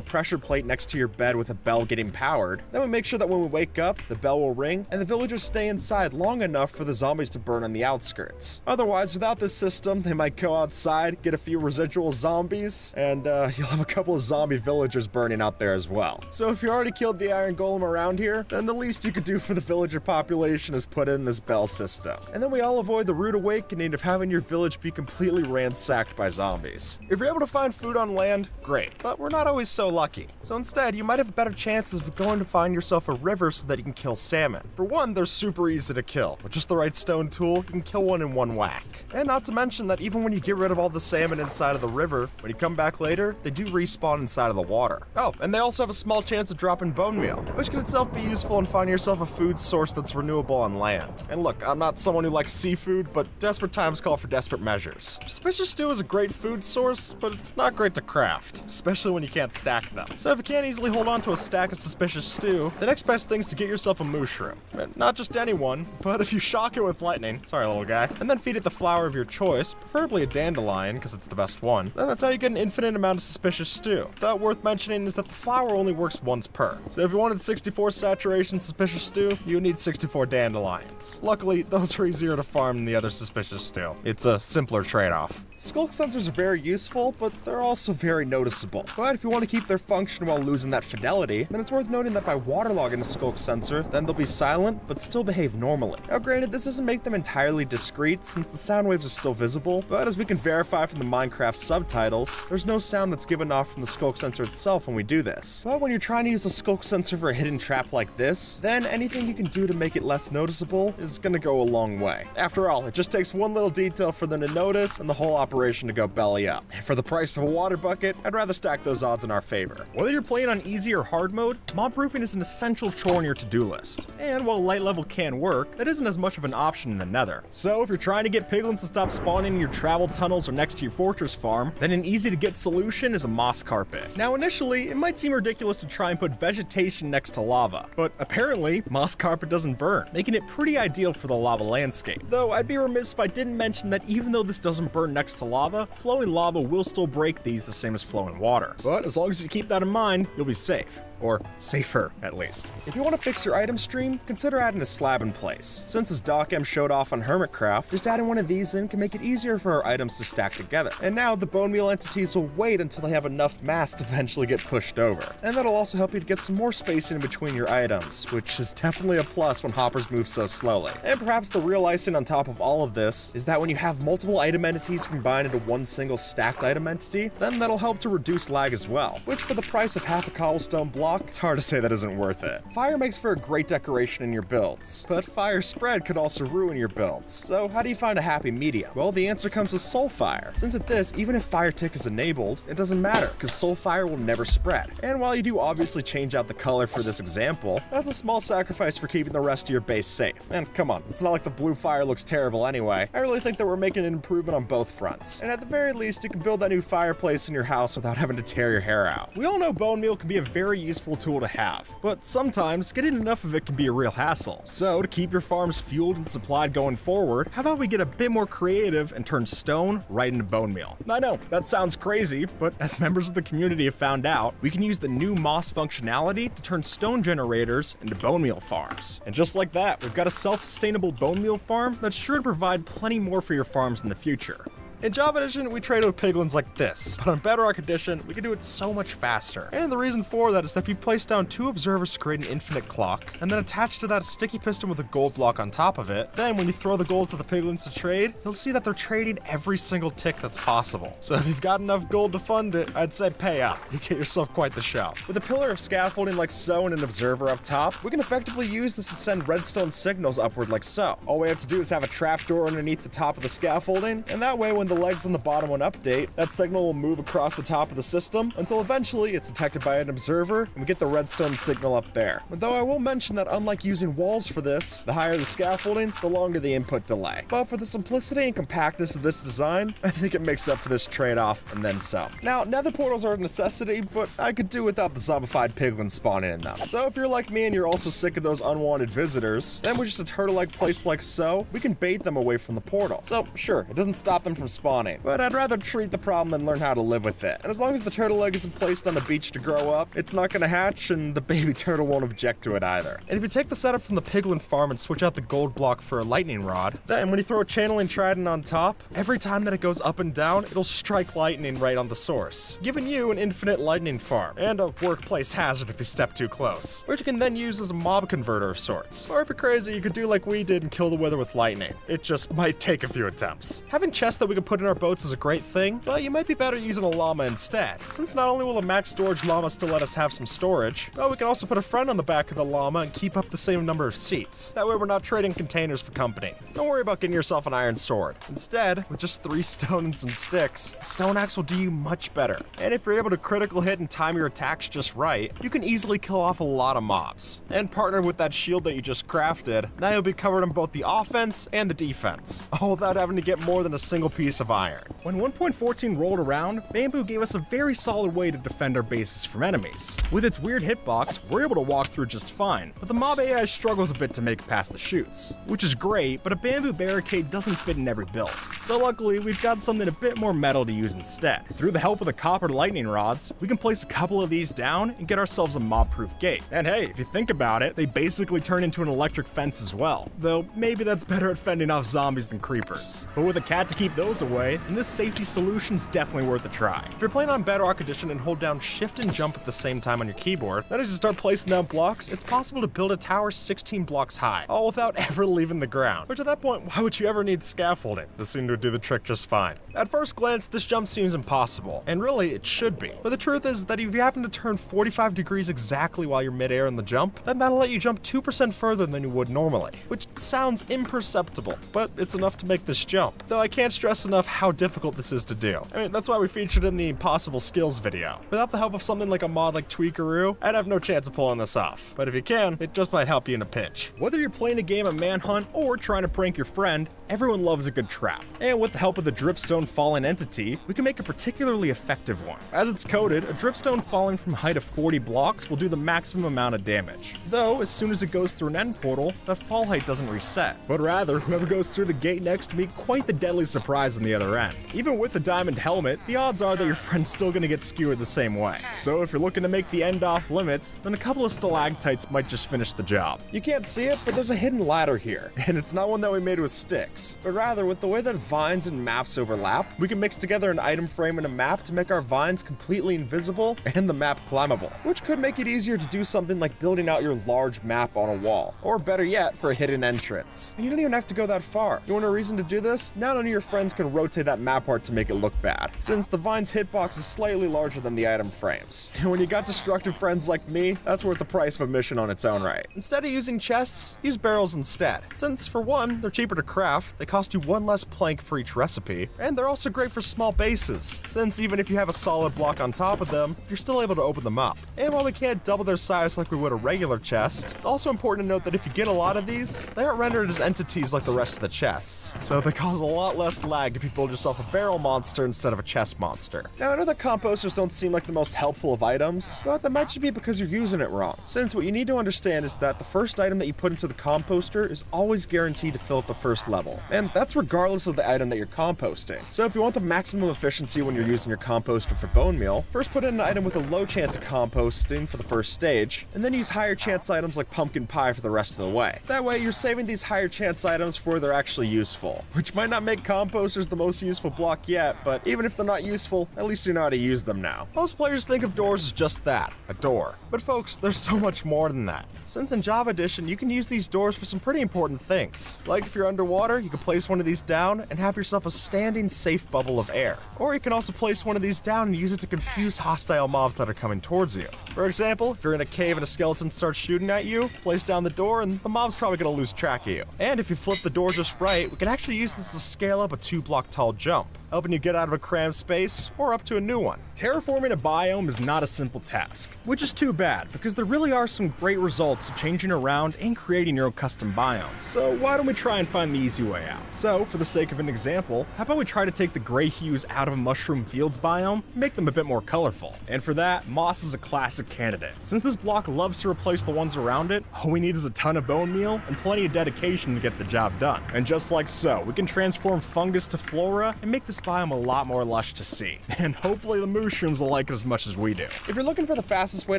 pressure plate next to your bed with a bell gate getting powered. Then we make sure that when we wake up, the bell will ring, and the villagers stay inside long enough for the zombies to burn on the outskirts. Otherwise, without this system, they might go outside, get a few residual zombies, and you'll have a couple of zombie villagers burning out there as well. So if you already killed the iron golem around here, then the least you could do for the villager population is put in this bell system. And then we all avoid the rude awakening of having your village be completely ransacked by zombies. If you're able to find food on land, great, but we're not always so lucky. So instead, you might have better chances of going to find yourself a river so that you can kill salmon. For one, they're super easy to kill. With just the right stone tool, you can kill one in one whack. And not to mention that even when you get rid of all the salmon inside of the river, when you come back later, they do respawn inside of the water. Oh, and they also have a small chance of dropping bone meal, which can itself be useful in finding yourself a food source that's renewable on land. And look, I'm not someone who likes seafood, but desperate times call for desperate measures. Suspicious stew is a great food source, but it's not great to craft, especially when you can't stack them. So if you can't easily hold on to a stack of suspicious stew, the next best thing is to get yourself a mushroom. And not just anyone, but if you shock it with lightning, sorry little guy, and then feed it the flower of your choice, preferably a dandelion, because it's the best one, then that's how you get an infinite amount of suspicious stew. That worth mentioning is that the flower only works once per. So if you wanted 64 saturation suspicious stew, you need 64 dandelions. Luckily, those are easier to farm than the other suspicious stew. It's a simpler trade-off. Skulk sensors are very useful, but they're also very noticeable. But if you want to keep their function while losing that fidelity, then it's worth noting that by waterlogging a skulk sensor, then they'll be silent, but still behave normally. Now granted, this doesn't make them entirely discreet since the sound waves are still visible, but as we can verify from the Minecraft subtitles, there's no sound that's given off from the skulk sensor itself when we do this. But when you're trying to use a skulk sensor for a hidden trap like this, then anything you can do to make it less noticeable is gonna go a long way. After all, it just takes one little detail for them to notice and the whole operation to go belly up. And for the price of a water bucket, I'd rather stack those odds in our favor. Whether you're playing on easy or hard mode, mob proofing is an essential chore on your to-do list. And while light level can work, that isn't as much of an option in the nether. So if you're trying to get piglins to stop spawning in your travel tunnels or next to your fortress farm, then an easy to get solution is a moss carpet. Now initially, it might seem ridiculous to try and put vegetation next to lava, but apparently, moss carpet doesn't burn, making it pretty ideal for the lava landscape. Though I'd be remiss if I didn't mention that even though this doesn't burn next to lava, flowing lava will still break these the same as flowing water. But as long as you keep that in mind, you'll be safe. Or safer, at least. If you want to fix your item stream, consider adding a slab in place. Since as DocM showed off on Hermitcraft, just adding one of these in can make it easier for our items to stack together. And now the bone meal entities will wait until they have enough mass to eventually get pushed over. And that'll also help you to get some more spacing in between your items, which is definitely a plus when hoppers move so slowly. And perhaps the real icing on top of all of this is that when you have multiple item entities combined into one single stacked item entity, then that'll help to reduce lag as well, which for the price of half a cobblestone block, it's hard to say that isn't worth it. Fire makes for a great decoration in your builds, but fire spread could also ruin your builds. So how do you find a happy medium? Well, the answer comes with Soulfire. Since with this, even if fire tick is enabled, it doesn't matter, because Soulfire will never spread. And while you do obviously change out the color for this example, that's a small sacrifice for keeping the rest of your base safe. And come on, it's not like the blue fire looks terrible anyway. I really think that we're making an improvement on both fronts. And at the very least, you can build that new fireplace in your house without having to tear your hair out. We all know bone meal can be a very useful tool to have, but sometimes getting enough of it can be a real hassle. So to keep your farms fueled and supplied going forward, how about we get a bit more creative and turn stone right into bone meal? I know, that sounds crazy, but as members of the community have found out, we can use the new moss functionality to turn stone generators into bone meal farms. And just like that, we've got a self-sustainable bone meal farm that's sure to provide plenty more for your farms in the future. In Java Edition, we trade with piglins like this, but on Bedrock Edition, we can do it so much faster. And the reason for that is that if you place down 2 observers to create an infinite clock, and then attach to that a sticky piston with a gold block on top of it, then when you throw the gold to the piglins to trade, you'll see that they're trading every single tick that's possible. So if you've got enough gold to fund it, I'd say pay up. You get yourself quite the show. With a pillar of scaffolding like so and an observer up top, we can effectively use this to send redstone signals upward like so. All we have to do is have a trapdoor underneath the top of the scaffolding, and that way when the legs on the bottom one update, that signal will move across the top of the system until eventually it's detected by an observer and we get the redstone signal up there. But though I will mention that unlike using walls for this, the higher the scaffolding, the longer the input delay. But for the simplicity and compactness of this design, I think it makes up for this trade-off and then some. Now, nether portals are a necessity, but I could do without the zombified piglins spawning in them. So if you're like me and you're also sick of those unwanted visitors, then with just a turtle-like place like so, we can bait them away from the portal. So sure, it doesn't stop them from spawning spawning, but I'd rather treat the problem than learn how to live with it. And as long as the turtle egg isn't placed on the beach to grow up, it's not gonna hatch, and the baby turtle won't object to it either. And if you take the setup from the piglin farm and switch out the gold block for a lightning rod, then when you throw a channeling trident on top, every time that it goes up and down, it'll strike lightning right on the source, giving you an infinite lightning farm, and a workplace hazard if you step too close, which you can then use as a mob converter of sorts. Or if you're crazy, you could do like we did and kill the weather with lightning. It just might take a few attempts. Having chests that we can put in our boats is a great thing, but you might be better using a llama instead, since not only will the max storage llama still let us have some storage, but we can also put a friend on the back of the llama and keep up the same number of seats. That way we're not trading containers for company. Don't worry about getting yourself an iron sword. Instead, with just 3 stone and some sticks, a stone axe will do you much better. And if you're able to critical hit and time your attacks just right, you can easily kill off a lot of mobs. And partner with that shield that you just crafted, now you'll be covered on both the offense and the defense, all without having to get more than a single piece of iron. When 1.14 rolled around, Bamboo gave us a very solid way to defend our bases from enemies. With its weird hitbox, we're able to walk through just fine, but the mob AI struggles a bit to make it past the chutes, which is great, but a bamboo barricade doesn't fit in every build. So luckily, we've got something a bit more metal to use instead. Through the help of the copper lightning rods, we can place a couple of these down and get ourselves a mob-proof gate. And hey, if you think about it, they basically turn into an electric fence as well, though maybe that's better at fending off zombies than creepers. But with a cat to keep those away, then this safety solution's definitely worth a try. If you're playing on Bedrock Edition and hold down Shift and Jump at the same time on your keyboard, then as you start placing down blocks, it's possible to build a tower 16 blocks high, all without ever leaving the ground. Which at that point, why would you ever need scaffolding? This seemed to do the trick just fine. At first glance, this jump seems impossible, and really, it should be. But the truth is that if you happen to turn 45 degrees exactly while you're midair in the jump, then that'll let you jump 2% further than you would normally, which sounds imperceptible, but it's enough to make this jump. Though I can't stress enough how difficult this is to do. I mean, that's why we featured in the impossible skills video. Without the help of something like a mod like Tweakaroo, I'd have no chance of pulling this off. But if you can, it just might help you in a pinch. Whether you're playing a game of Manhunt or trying to prank your friend, everyone loves a good trap. And with the help of the Dripstone Falling Entity, we can make a particularly effective one. As it's coded, a dripstone falling from a height of 40 blocks will do the maximum amount of damage. Though, as soon as it goes through an end portal, the fall height doesn't reset. But rather, whoever goes through the gate next to me, quite the deadly surprise on the other end. Even with the diamond helmet, the odds are that your friend's still gonna get skewered the same way. So if you're looking to make the end off limits, then a couple of stalactites might just finish the job. You can't see it, but there's a hidden ladder here. And it's not one that we made with sticks, but rather with the way that vines and maps overlap, we can mix together an item frame and a map to make our vines completely invisible and the map climbable, which could make it easier to do something like building out your large map on a wall, or better yet, for a hidden entrance. And you don't even have to go that far. You want a reason to do this? Now none of your friends can rotate that map art to make it look bad, since the vine's hitbox is slightly larger than the item frames. And when you got destructive friends like me, that's worth the price of a mission on its own right. Instead of using chests, use barrels instead, since for one, they're cheaper to craft, they cost you 1 less plank for each recipe, and they're also great for small bases, since even if you have a solid block on top of them, you're still able to open them up. And while we can't double their size like we would a regular chest, it's also important to note that if you get a lot of these, they aren't rendered as entities like the rest of the chests, so they cause a lot less lag if you build yourself a barrel monster instead of a chest monster. Now I know that composters don't seem like the most helpful of items, but that might just be because you're using it wrong, since what you need to understand is that the first item that you put into the composter is always guaranteed to fill up the first level, and that's regardless of the item that you're composting. So if you want the maximum efficiency when you're using your composter for bone meal, first put in an item with a low chance of composting for the first stage, and then use higher chance items like pumpkin pie for the rest of the way. That way you're saving these higher chance items for where they're actually useful, which might not make composters the most useful block yet, but even if they're not useful, at least you know how to use them now. Most players think of doors as just that, a door. But folks, there's so much more than that. Since in Java Edition, you can use these doors for some pretty important things. Like if you're underwater, you can place one of these down and have yourself a standing safe bubble of air. Or you can also place one of these down and use it to confuse hostile mobs that are coming towards you. For example, if you're in a cave and a skeleton starts shooting at you, place down the door and the mob's probably gonna lose track of you. And if you flip the door just right, we can actually use this to scale up a 2-block tall jump, helping you get out of a crammed space or up to a new one. Terraforming a biome is not a simple task, which is too bad because there really are some great results to changing around and creating your own custom biome. So why don't we try and find the easy way out? So for the sake of an example, how about we try to take the gray hues out of a mushroom fields biome and make them a bit more colorful? And for that, moss is a classic candidate. Since this block loves to replace the ones around it, all we need is a ton of bone meal and plenty of dedication to get the job done. And just like so, we can transform fungus to flora and make this biome a lot more lush to see, and hopefully the mushrooms will like it as much as we do. If you're looking for the fastest way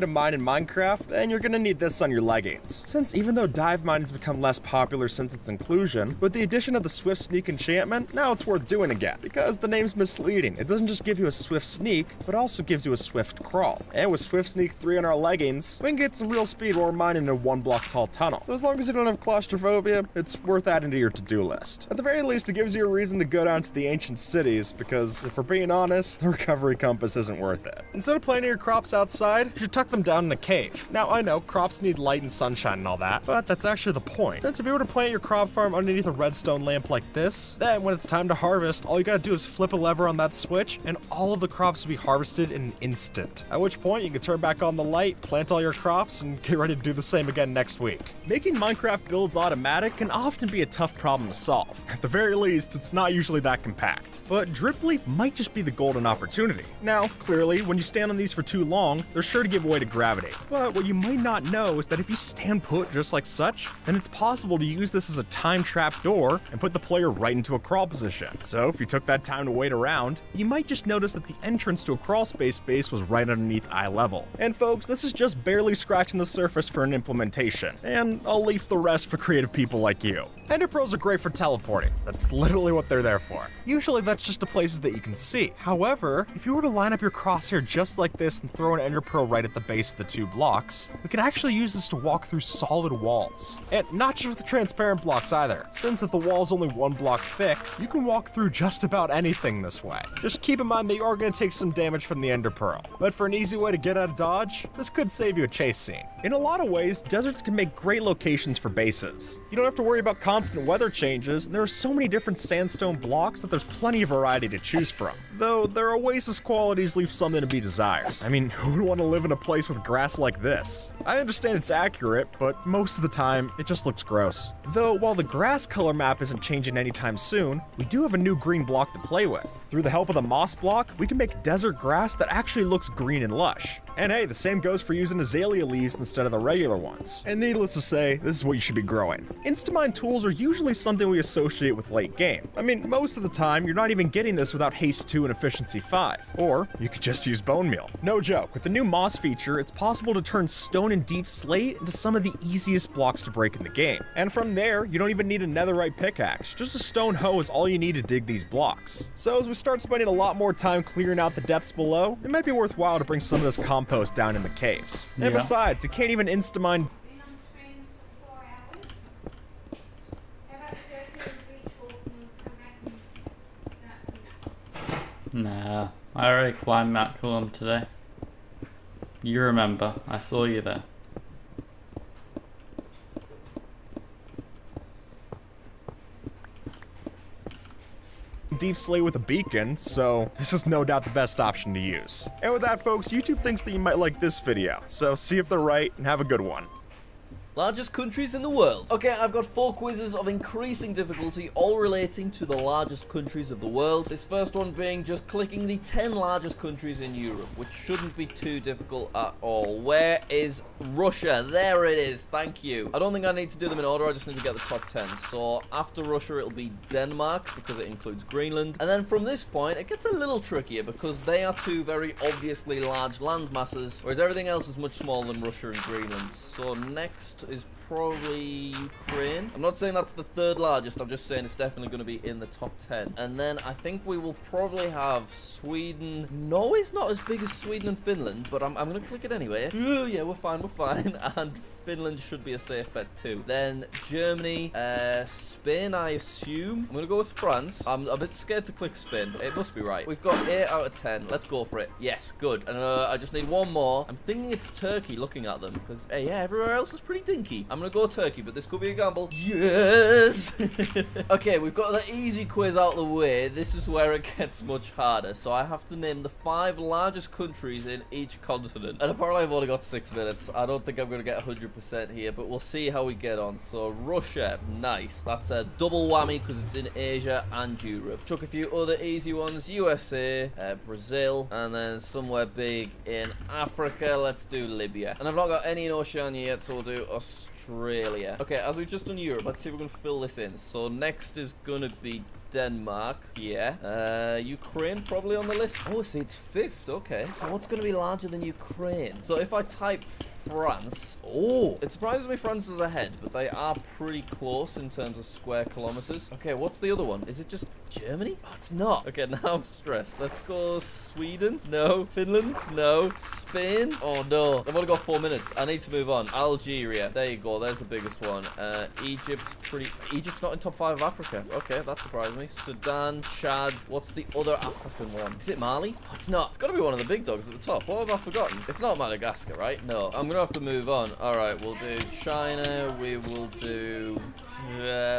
to mine in Minecraft, then you're gonna need this on your leggings. Since even though dive mining's become less popular since its inclusion, with the addition of the Swift Sneak enchantment, now it's worth doing again, because the name's misleading. It doesn't just give you a swift sneak, but also gives you a swift crawl. And with Swift Sneak 3 on our leggings, we can get some real speed while we're mining in a 1 block tall tunnel. So as long as you don't have claustrophobia, it's worth adding to your to-do list. At the very least, it gives you a reason to go down to the ancient cities, because if we're being honest, the recovery compass isn't worth it. Instead of planting your crops outside, you should tuck them down in a cave. Now, I know crops need light and sunshine and all that, but that's actually the point. Since if you were to plant your crop farm underneath a redstone lamp like this, then when it's time to harvest, all you gotta do is flip a lever on that switch, and all of the crops will be harvested in an instant. At which point, you can turn back on the light, plant all your crops, and get ready to do the same again next week. Making Minecraft builds automatic can often be a tough problem to solve. At the very least, it's not usually that compact. But Drip Leaf might just be the golden opportunity. Now, clearly, when you stand on these for too long, they're sure to give way to gravity. But what you might not know is that if you stand put just like such, then it's possible to use this as a time trap door and put the player right into a crawl position. So if you took that time to wait around, you might just notice that the entrance to a crawl space base was right underneath eye level. And folks, this is just barely scratching the surface for an implementation, and I'll leave the rest for creative people like you. Ender Pearls are great for teleporting. That's literally what they're there for. Usually that's just the places that you can see. However, if you were to line up your crosshair just like this and throw an Ender Pearl right at the base of the 2 blocks, we can actually use this to walk through solid walls. And not just with the transparent blocks either, since if the wall's only 1 block thick, you can walk through just about anything this way. Just keep in mind that you are going to take some damage from the Ender Pearl, but for an easy way to get out of dodge, this could save you a chase scene. In a lot of ways, deserts can make great locations for bases. You don't have to worry about constant weather changes, and there are so many different sandstone blocks that there's plenty of variety to choose from. Though their Oasis qualities leave something to be desired. I mean, who would want to live in a place with grass like this? I understand it's accurate, but most of the time, it just looks gross. Though, while the grass color map isn't changing anytime soon, we do have a new green block to play with. Through the help of the moss block, we can make desert grass that actually looks green and lush. And hey, the same goes for using azalea leaves instead of the regular ones. And needless to say, this is what you should be growing. Instamine tools are usually something we associate with late game. I mean, most of the time, you're not even getting this without Haste 2 and Efficiency 5. Or, you could just use Bone Meal. No joke, with the new moss feature, it's possible to turn stone and deep slate into some of the easiest blocks to break in the game. And from there, you don't even need a netherite pickaxe. Just a stone hoe is all you need to dig these blocks. So as we start spending a lot more time clearing out the depths below, it might be worthwhile to bring some of this compost down in the caves. And besides, you can't even instamine. Nah, I already climbed Mount Coolum today. You remember, I saw you there. Deep slate with a beacon, so this is no doubt the best option to use. And with that, folks, YouTube thinks that you might like this video, so see if they're right and have a good one. Largest countries in the world. Okay, I've got 4 quizzes of increasing difficulty, all relating to the largest countries of the world. This first one being just clicking the 10 largest countries in Europe, which shouldn't be too difficult at all. Where is Russia? There it is. Thank you. I don't think I need to do them in order. I just need to get the top 10. So after Russia, it'll be Denmark, because it includes Greenland. And then from this point, it gets a little trickier, because they are 2 very obviously large land masses, whereas everything else is much smaller than Russia and Greenland. So next is probably Ukraine. I'm not saying that's the 3rd largest, I'm just saying it's definitely going to be in the top 10. And then I think we will probably have Sweden. Norway is not as big as Sweden and Finland, but I'm going to click it anyway. Ooh, yeah, we're fine. And Finland should be a safe bet too. Then Germany, Spain, I assume. I'm going to go with France. I'm a bit scared to click Spain, but it must be right. We've got 8 out of 10. Let's go for it. Yes, good. And I just need 1 more. I'm thinking it's Turkey looking at them, because, yeah, everywhere else is pretty dinky. I'm going to go Turkey, but this could be a gamble. Yes! Okay, we've got the easy quiz out of the way. This is where it gets much harder. So I have to name the 5 largest countries in each continent. And apparently I've only got 6 minutes. I don't think I'm going to get 100% here, but we'll see how we get on. So Russia, nice. That's a double whammy because it's in Asia and Europe. Chuck a few other easy ones. USA, Brazil, and then somewhere big in Africa. Let's do Libya. And I've not got any in Oceania yet, so we'll do Australia. Okay, as we've just done Europe, let's see if we can fill this in. So next is gonna be Denmark, yeah. Ukraine probably on the list. Oh, see, it's 5th. Okay. So what's going to be larger than Ukraine? So if I type France, oh, it surprises me France is ahead, but they are pretty close in terms of square kilometers. Okay, what's the other one? Is it just Germany? Oh, it's not. Okay, now I'm stressed. Let's go Sweden. No. Finland. No. Spain. Oh, no. I've only got 4 minutes. I need to move on. Algeria. There you go. There's the biggest one. Egypt's not in top 5 of Africa. Okay, that surprised me. Sudan, Chad. What's the other African one? Is it Mali? Oh, it's not. It's got to be one of the big dogs at the top. What have I forgotten? It's not Madagascar, right? No. I'm going to have to move on. Alright, we'll do China. We will do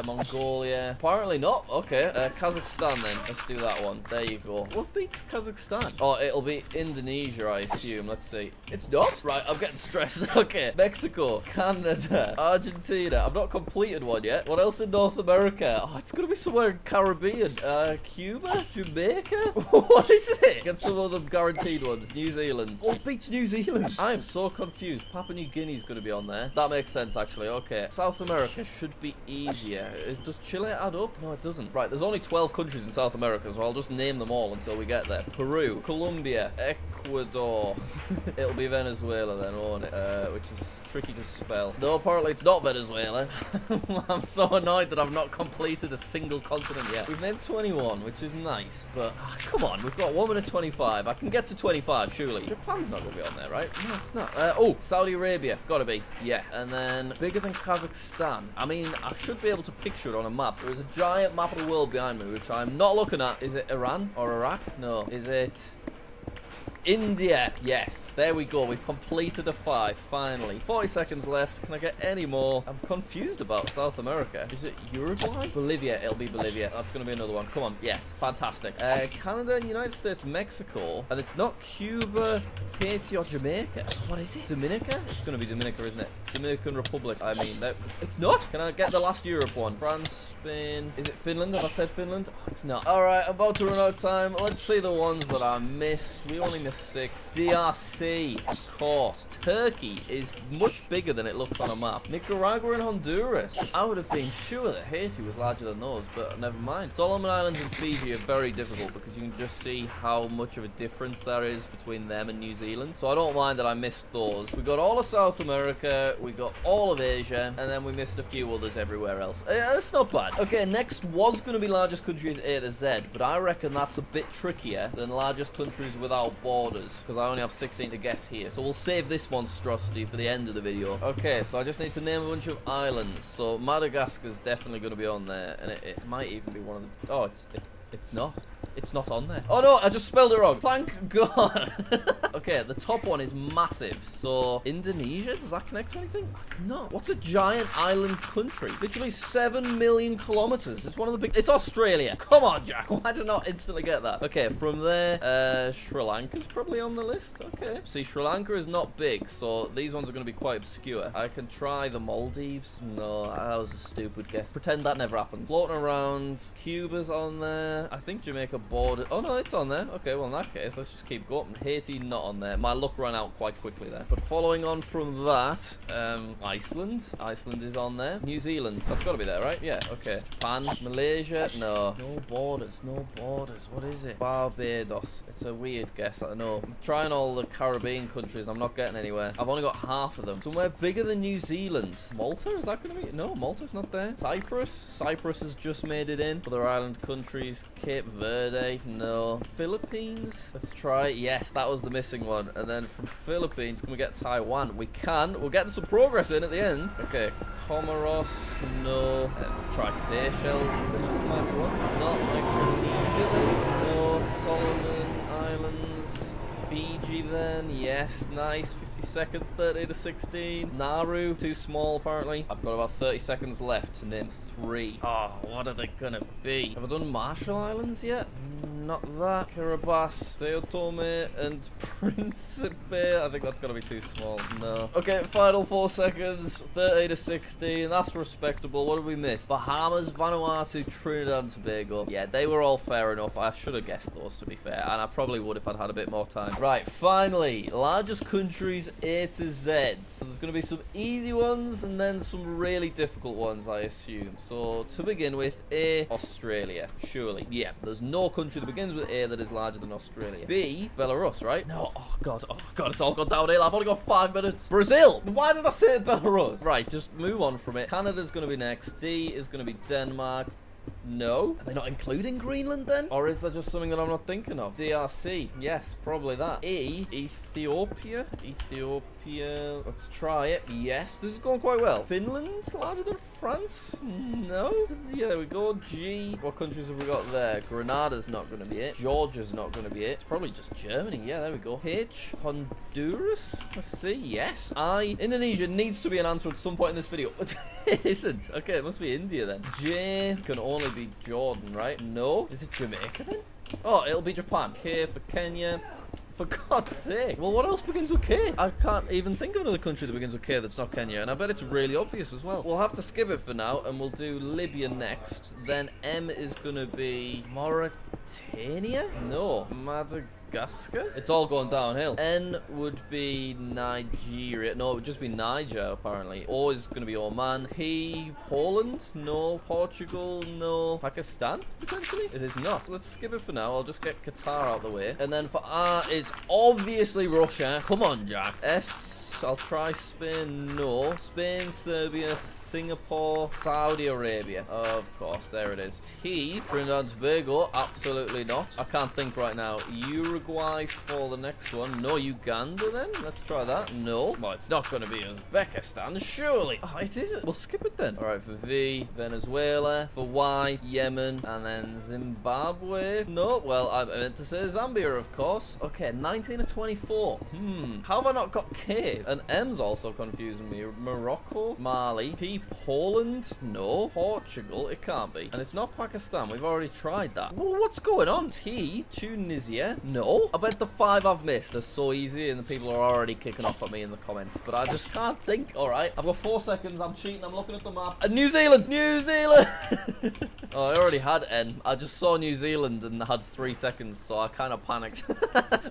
Mongolia. Apparently not. Okay. Kazakhstan then. Let's do that one. There you go. What beats Kazakhstan? Oh, it'll be Indonesia, I assume. Let's see. It's not? Right, I'm getting stressed. Okay. Mexico. Canada. Argentina. I've not completed one yet. What else in North America? Oh, it's going to be somewhere in Caribbean. Cuba? Jamaica? What is it? Get some of them guaranteed ones. New Zealand. What beats New Zealand? I am so confused. Papua New Guinea is going to be on there. That makes sense, actually. Okay. South America should be easier. Does Chile add up? No, it doesn't. Right, there's only 12 countries in South America, so I'll just name them all until we get there. Peru, Colombia, Ecuador. It'll be Venezuela then, won't it? Which is tricky to spell. No, apparently it's not Venezuela. I'm so annoyed that I've not completed a single continent yet. We've named 21, which is nice, but come on, we've got 1 minute 25. I can get to 25, surely. Japan's not going to be on there, right? No, it's not. Oh, Saudi Arabia. It's got to be. Yeah. And then bigger than Kazakhstan. I mean, I should be able to picture it on a map. There is a giant map of the world behind me, which I'm not looking at. Is it Iran or Iraq? No. Is it India? Yes, there we go. We've completed a 5, finally. 40 seconds left. Can I get any more? I'm confused about South America. Is it Uruguay? Bolivia. It'll be Bolivia. That's going to be another one. Come on. Yes, fantastic. Canada, United States, Mexico. And it's not Cuba, Haiti, or Jamaica. What is it? Dominica? It's going to be Dominica, isn't it? Dominican Republic. I mean, it's not. Can I get the last Europe one? France, Spain. Is it Finland? Have I said Finland? Oh, it's not. All right, I'm about to run out of time. Let's see the ones that I missed. We only missed 6. DRC, of course. Turkey is much bigger than it looks on a map. Nicaragua and Honduras. I would have been sure that Haiti was larger than those, but never mind. Solomon Islands and Fiji are very difficult because you can just see how much of a difference there is between them and New Zealand. So I don't mind that I missed those. We got all of South America, we got all of Asia, and then we missed a few others everywhere else. Yeah, that's not bad. Okay, next was going to be largest countries A to Z, but I reckon that's a bit trickier than largest countries without borders, because I only have 16 to guess here. So we'll save this monstrosity for the end of the video. Okay, so I just need to name a bunch of islands. So Madagascar's definitely going to be on there, and it might even be one of the... Oh, it's not. It's not on there. Oh no, I just spelled it wrong. Thank God. Okay, the top one is massive. So, Indonesia, does that connect to anything? That's not. What's a giant island country? Literally 7 million kilometers. It's one of the big... It's Australia. Come on, Jack. Why did I not instantly get that? Okay, from there, Sri Lanka's probably on the list. Okay. See, Sri Lanka is not big, so these ones are going to be quite obscure. I can try the Maldives. No, that was a stupid guess. Pretend that never happened. Floating around. Cuba's on there. I think Jamaica border. Oh no, it's on there. Okay, well in that case, let's just keep going. Haiti not on there. My luck ran out quite quickly there. But following on from that, Iceland. Iceland is on there. New Zealand. That's got to be there, right? Yeah. Okay. Japan, Malaysia. No. No borders. No borders. What is it? Barbados. It's a weird guess. I know. I'm trying all the Caribbean countries. I'm not getting anywhere. I've only got half of them. Somewhere bigger than New Zealand. Malta? Is that going to be? No, Malta's not there. Cyprus. Cyprus has just made it in. Other island countries. Cape Verde, no. Philippines, let's try. Yes, that was the missing one. And then from Philippines, can we get Taiwan? We can. We're getting some progress in at the end. Okay, Comoros, no. Try Seychelles. Seychelles might be one. It's not. Micronesia then, no. Solomon Islands. Fiji then, yes, nice. 50 seconds, 30 to 16. Nauru, too small apparently. I've got about 30 seconds left to name 3. Oh, what are they gonna be? Have I done Marshall Islands yet? Not that. Kiribati, Sao Tome and Principe. I think that's gonna be too small. No. Okay, final 4 seconds. 30 to 16. That's respectable. What did we miss? Bahamas, Vanuatu, Trinidad and Tobago. Yeah, they were all fair enough. I should have guessed those, to be fair, and I probably would if I'd had a bit more time. Right, finally, largest countries A to Z. So there's there's going to be some easy ones and then some really difficult ones, I assume. So, to begin with, A, Australia. Surely. Yeah, there's no country that begins with A that is larger than Australia. B, Belarus, right? No, oh god, it's all gone downhill. I've only got 5 minutes. Brazil! Why did I say Belarus? Right, just move on from it. Canada's going to be next. D is going to be Denmark. No? Are they not including Greenland then? Or is that just something that I'm not thinking of? DRC. Yes, probably that. E. Ethiopia. Ethiopia. Let's try it. Yes, this is going quite well. Finland? Larger than France? No? Yeah, there we go. G. What countries have we got there? Grenada's not going to be it. Georgia's not going to be it. It's probably just Germany. Yeah, there we go. H. Honduras? Let's see. Yes. I. Indonesia needs to be an answer at some point in this video. It isn't. Okay, it must be India then. J. Can only be Jordan, right? No. Is it Jamaica then? Oh, it'll be Japan. K for Kenya. For God's sake. Well, what else begins with K? I can't even think of another country that begins with K that's not Kenya, and I bet it's really obvious as well. We'll have to skip it for now, and we'll do Libya next. Then M is gonna be Mauritania? No. Madagascar? It's all going downhill. N would be Nigeria. No, it would just be Niger, apparently. O is going to be Oman. P, Poland? No. Portugal? No. Pakistan? Potentially? It is not. Let's skip it for now. I'll just get Qatar out of the way. And then for R, it's obviously Russia. Come on, Jack. S, I'll try Spain. No. Spain, Serbia, Singapore, Saudi Arabia. Of course, there it is. T, Trinidad and Tobago. Absolutely not. I can't think right now. Uruguay for the next one. No. Uganda then? Let's try that. No. Well, it's not going to be Uzbekistan, surely. Oh, it isn't. We'll skip it then. Alright, for V, Venezuela. For Y, Yemen. And then Zimbabwe. No. Well, I meant to say Zambia, of course. Okay, 19 of 24. How have I not got K? And M's also confusing me. Morocco, Mali, P, Poland, no. Portugal, it can't be. And it's not Pakistan, we've already tried that. Well, what's going on? T, Tunisia, no. I bet the 5 I've missed are so easy and the people are already kicking off at me in the comments, but I just can't think. Alright, I've got 4 seconds, I'm cheating, I'm looking at the map. New Zealand! New Zealand! Oh, I already had N. I just saw New Zealand and had 3 seconds, so I kind of panicked.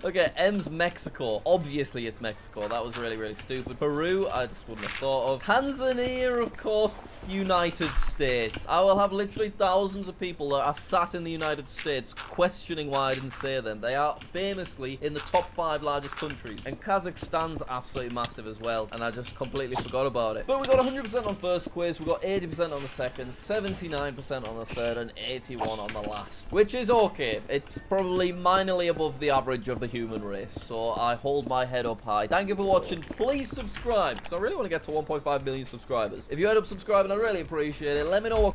Okay, M's Mexico. Obviously it's Mexico. That was really stupid. Peru, I just wouldn't have thought of. Tanzania, of course. United States. I will have literally thousands of people that are sat in the United States questioning why I didn't say them. They are famously in the top 5 largest countries. And Kazakhstan's absolutely massive as well. And I just completely forgot about it. But we got 100% on first quiz. We got 80% on the second, 79% on the third, and 81 on the last. Which is okay. It's probably minorly above the average of the human race. So I hold my head up high. Thank you for watching. Please subscribe, because I really want to get to 1.5 million subscribers. If you end up subscribing, I really appreciate it. Let me know what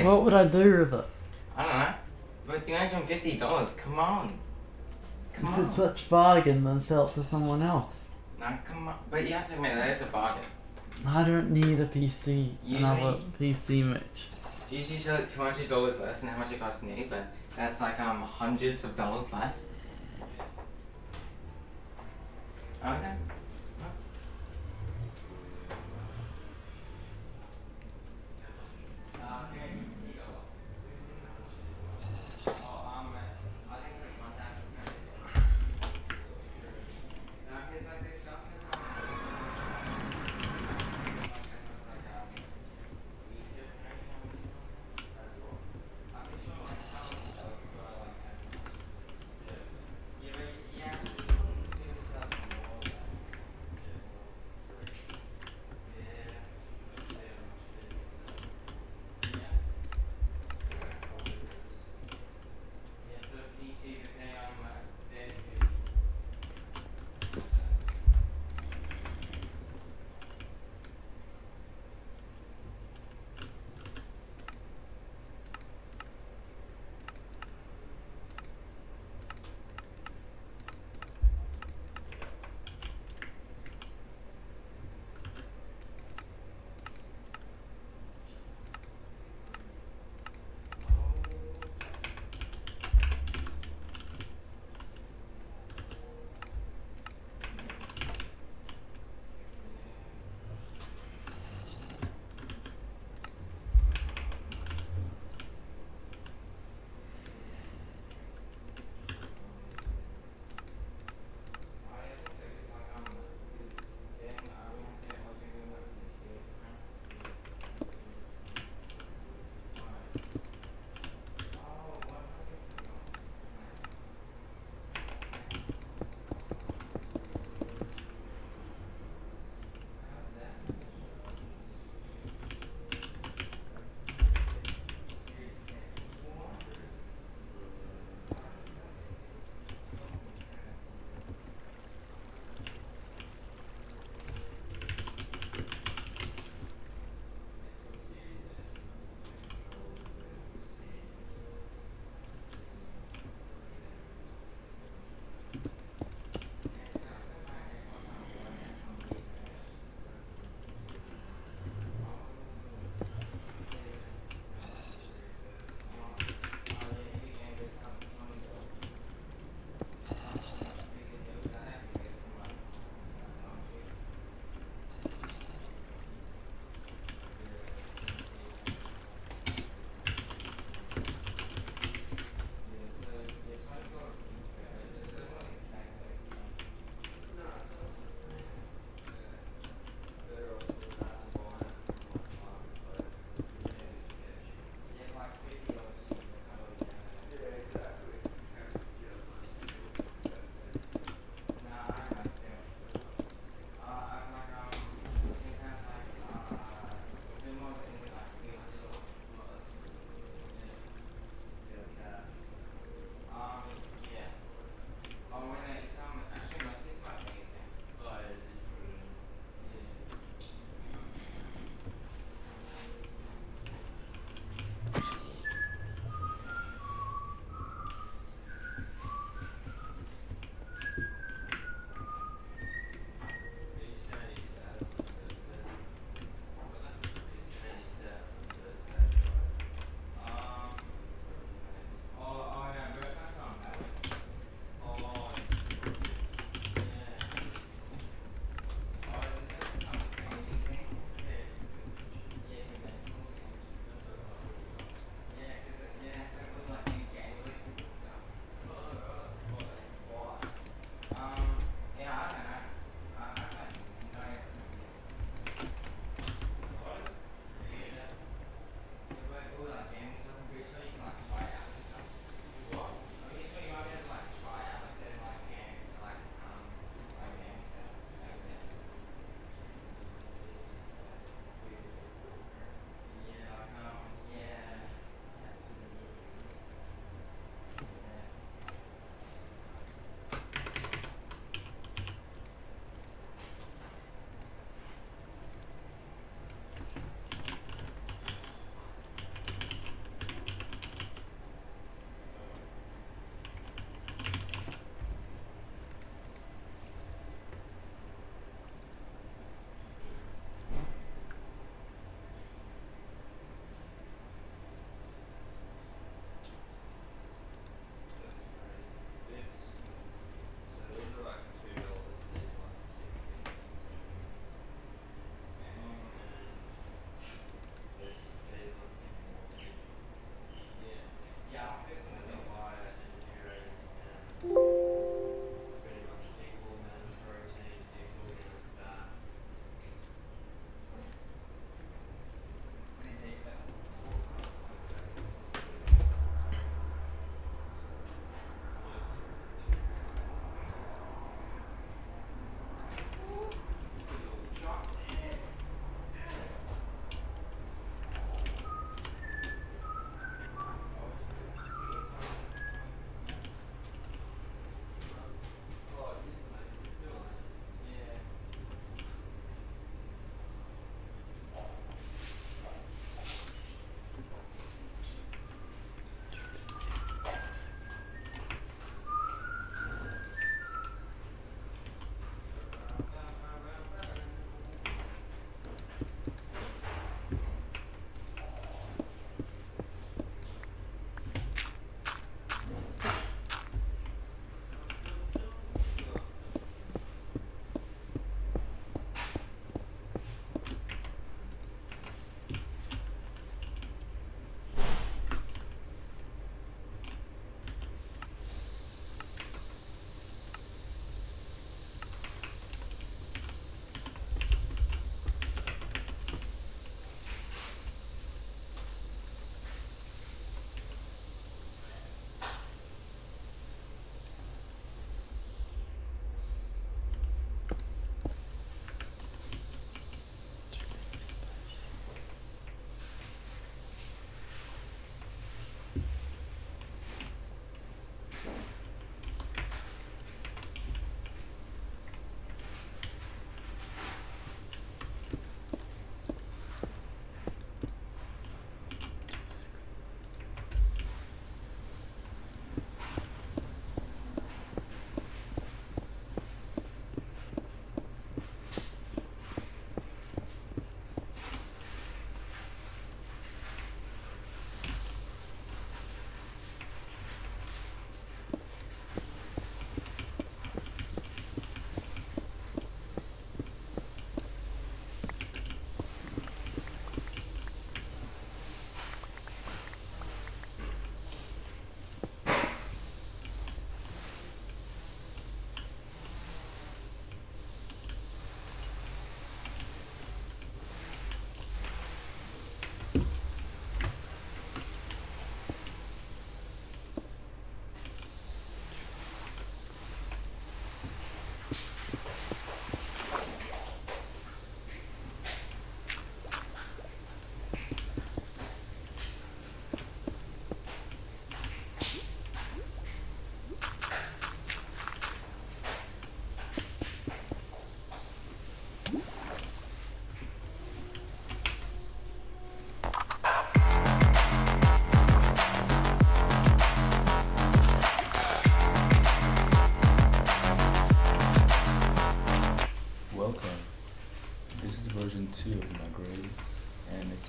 bargain. What would I do with it? I don't know. But $250, come on. Come If on. it's such a bargain, then sell it to someone else. No, come on. But you have to admit, that is a bargain. I don't need a PC. Another PC Mitch. Usually sell it $200 less than how much it costs new, but that's like hundreds of dollars less. Okay.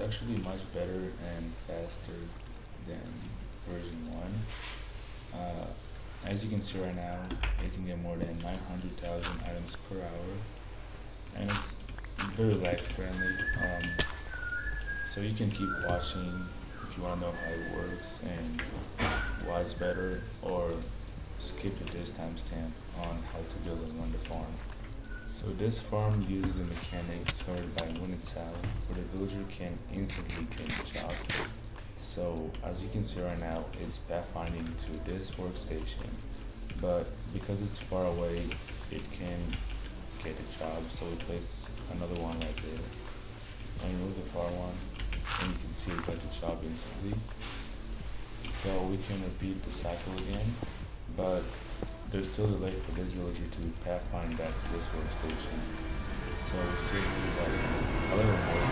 It's actually much better and faster than version 1. As you can see right now, it can get more than 900,000 items per hour, and it's very lag friendly. So you can keep watching if you want to know how it works and why it's better, or skip to this timestamp on how to build and run the farm. So this farm uses a mechanic discovered by Winitsal, where the villager can instantly get a job. So as you can see right now, it's pathfinding to this workstation, but because it's far away, it can get a job. So we place another one right there, and remove the far one, and you can see it got the job instantly. So we can repeat the cycle again, but there's still a delay for this villager to pathfind back to this workstation. So we still need like a little more.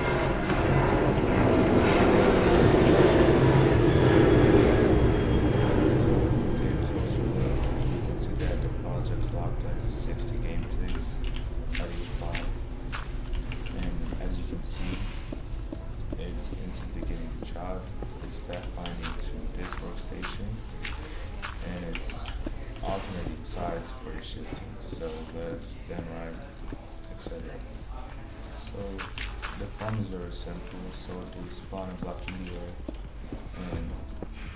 So if we take a closer look, you can see that the pods are clocked at 60 game ticks at each pod. And as you can see, it's instantly getting the job. It's pathfinding to this workstation, and it's alternating sides for the shifting, so left, then right, etc. So the farm is very simple. So they spawn a block in the air, and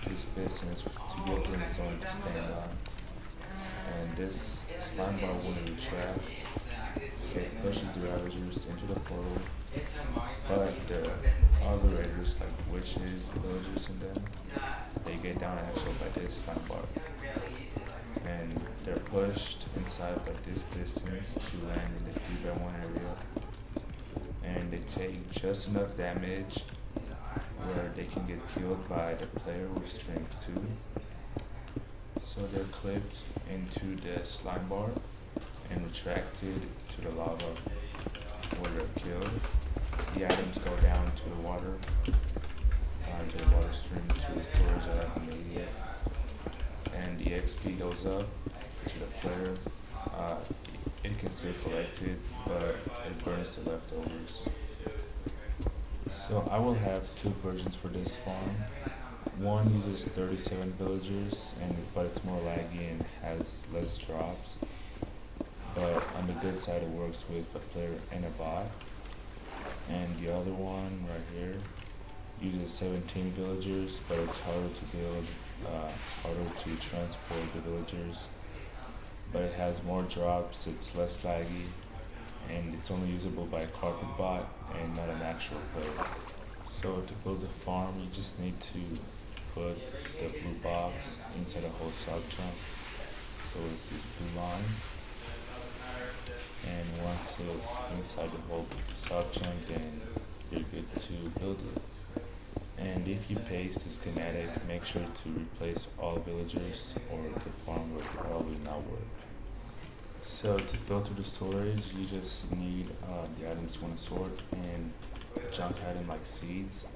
this piston is to get brimstone to stand on, and this slime bar when it retracts, it pushes the ravagers into the portal, but the other raiders like witches, villagers, and them, they get down actually by this slime bar, and they're pushed inside by these pistons to land in the 3x1 area, and they take just enough damage where they can get killed by the player with strength 2. So they're clipped into the slime bar and retracted to the lava where they're killed. The items go down to the water, the water stream to the storage that I haven't made yet, and the XP goes up to the player. It can still collect it, but it burns the leftovers. So I will have 2 versions for this farm. One uses 37 villagers, but it's more laggy and has less drops. But on the good side, it works with a player and a bot. And the other one right here uses 17 villagers, but it's harder to build, harder to transport the villagers. But it has more drops, it's less laggy, and it's only usable by a carpet bot and not an actual player. So to build the farm, you just need to put the blue box inside a whole sub chunk. So it's these blue lines. And once it's inside the whole sub chunk, then you're good to build it. And if you paste the schematic, make sure to replace all villagers or the farm will probably not work. So to filter the storage, you just need the items you want to sort and junk item like seeds,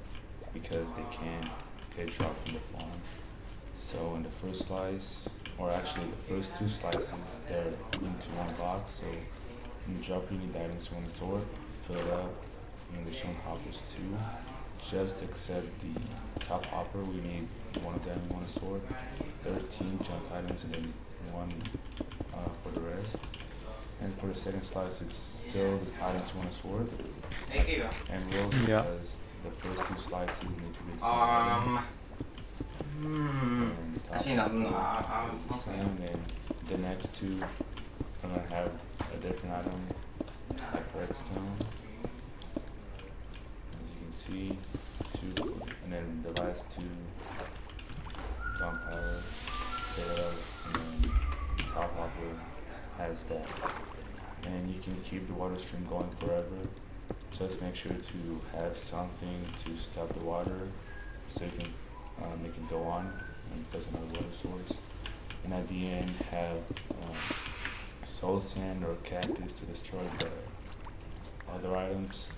because they can get dropped from the farm. So in the first slice, or actually the first 2 slices, they're into one box. So in the drop, you need the items you want to sort, fill it up, and the junk hoppers too. Just except the top hopper, we need one of them you want to sort, 13 junk items, and then 1 for the rest. And for the second slice, it's still the items you want to sort and rolls, because the first 2 slices need to be the same. And the top hopper is the same, and the next 2 are gonna have a different item like redstone. As you can see, 2, and then the last 2 gunpowder, fill it up, and then the top hopper has that. And you can keep the water stream going forever. Just make sure to have something to stop the water so you can make it go on and place another water source. And at the end, have soul sand or cactus to destroy the other items.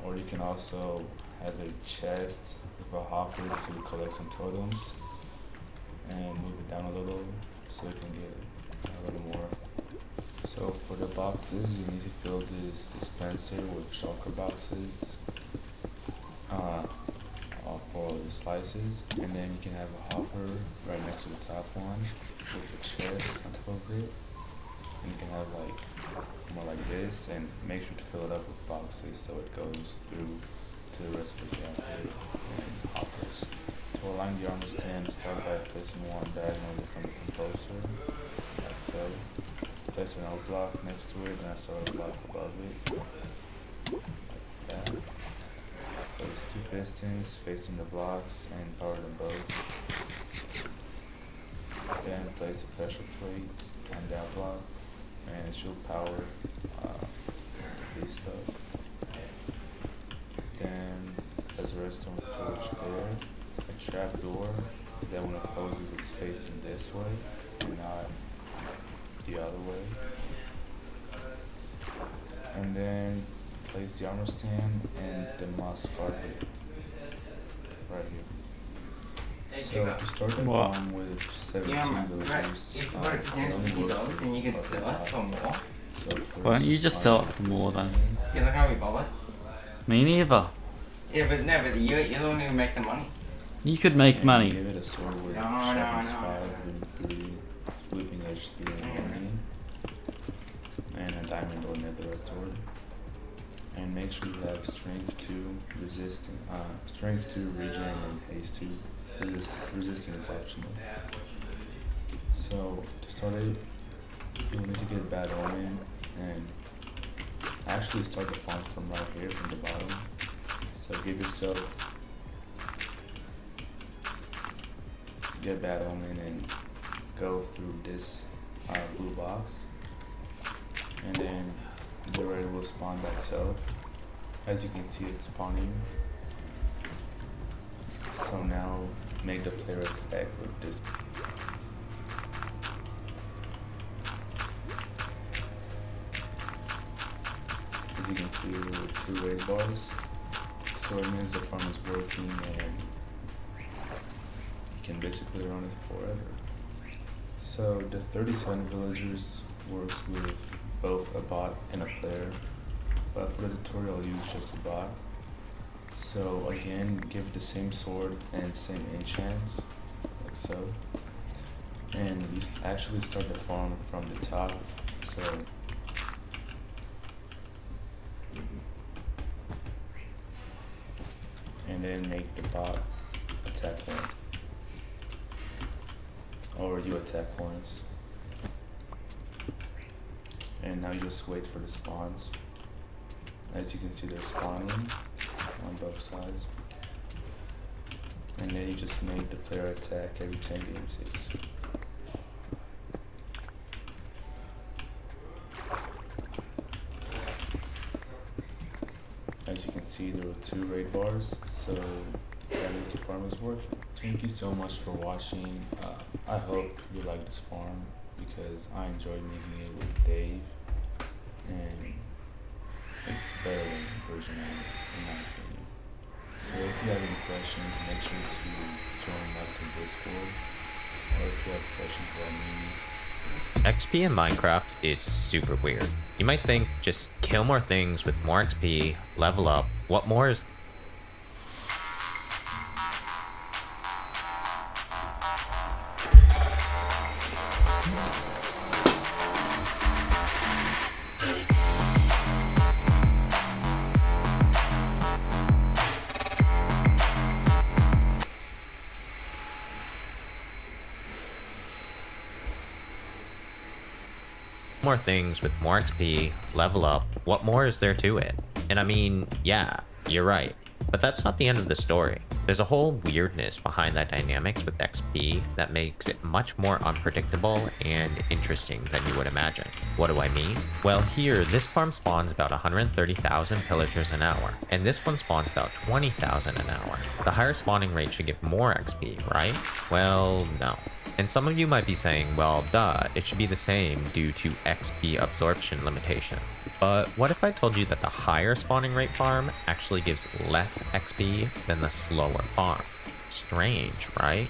Or you can also have a chest with a hopper to collect some totems and move it down a little so you can get a little more. So for the boxes, you need to fill this dispenser with shulker boxes. for the slices, and then you can have a hopper right next to the top one with a chest on top of it, and you can have like more like this, and make sure to fill it up with boxes so it goes through to the rest of the jacket and hoppers. To align the armor stand, start by placing one diagonally from the composer, like so. Place an L block next to it and a solar block above it, like that. Place 2 pistons facing the blocks and power them both. Then place a pressure plate on that block and it should power this stuff. Then place a redstone torch there, a trap door that when it closes it's facing this way and not the other way. And then place the armor stand and the moss carpet right here. So to start the farm with 17 villagers, If you were to pretend $50 and you could sell it for more. Why don't you just sell it for more then? You're not gonna be bothered. Me neither. Yeah, but no, but you're the one who make the money. You could make money. Give it a sword with No. sharpness 5, and 3, whipping edge 3 and 1, and a diamond or netherite sword. And make sure you have strength 2, strength 2, regen, and haste 2. Resisting is optional. So to start it, you'll need to get Bad Omen and actually start the farm from right here, from the bottom. So give yourself, get Bad Omen and go through this blue box, and then the red will spawn by itself. As you can see, it's spawning. So now make the player attack with this. As you can see, with 2 red bars, so it means the farm is working and you can basically run it forever. So the 37 villagers works with both a bot and a player, but for the tutorial I'll use just a bot. So again, give the same sword and same enchants, like so. And you actually start the farm from the top, so and then make the bot attack once. Or you attack once. And now you just wait for the spawns. As you can see, they're spawning on both sides. And then you just make the player attack every 10 game ticks. As you can see, there were 2 raid bars, so that means the farm is working. Thank you so much for watching. I hope you like this farm because I enjoyed making it with Dave, and it's better than version 1 in my opinion. So if you have any questions, make sure to join up to Discord, or if you have questions about me. XP in Minecraft is super weird. You might think just kill more things with more XP, level up. What more is more things with more XP, level up. What more is there to it? And I mean, yeah, you're right. But that's not the end of the story. There's a whole weirdness behind that dynamics with XP that makes it much more unpredictable and interesting than you would imagine. What do I mean? Well, here, this farm spawns about 130,000 pillagers an hour, and this one spawns about 20,000 an hour. The higher spawning rate should give more XP, right? Well, no. And some of you might be saying, well, duh, it should be the same due to XP absorption limitations. But what if I told you that the higher spawning rate farm actually gives less XP than the slower farm? Strange, right?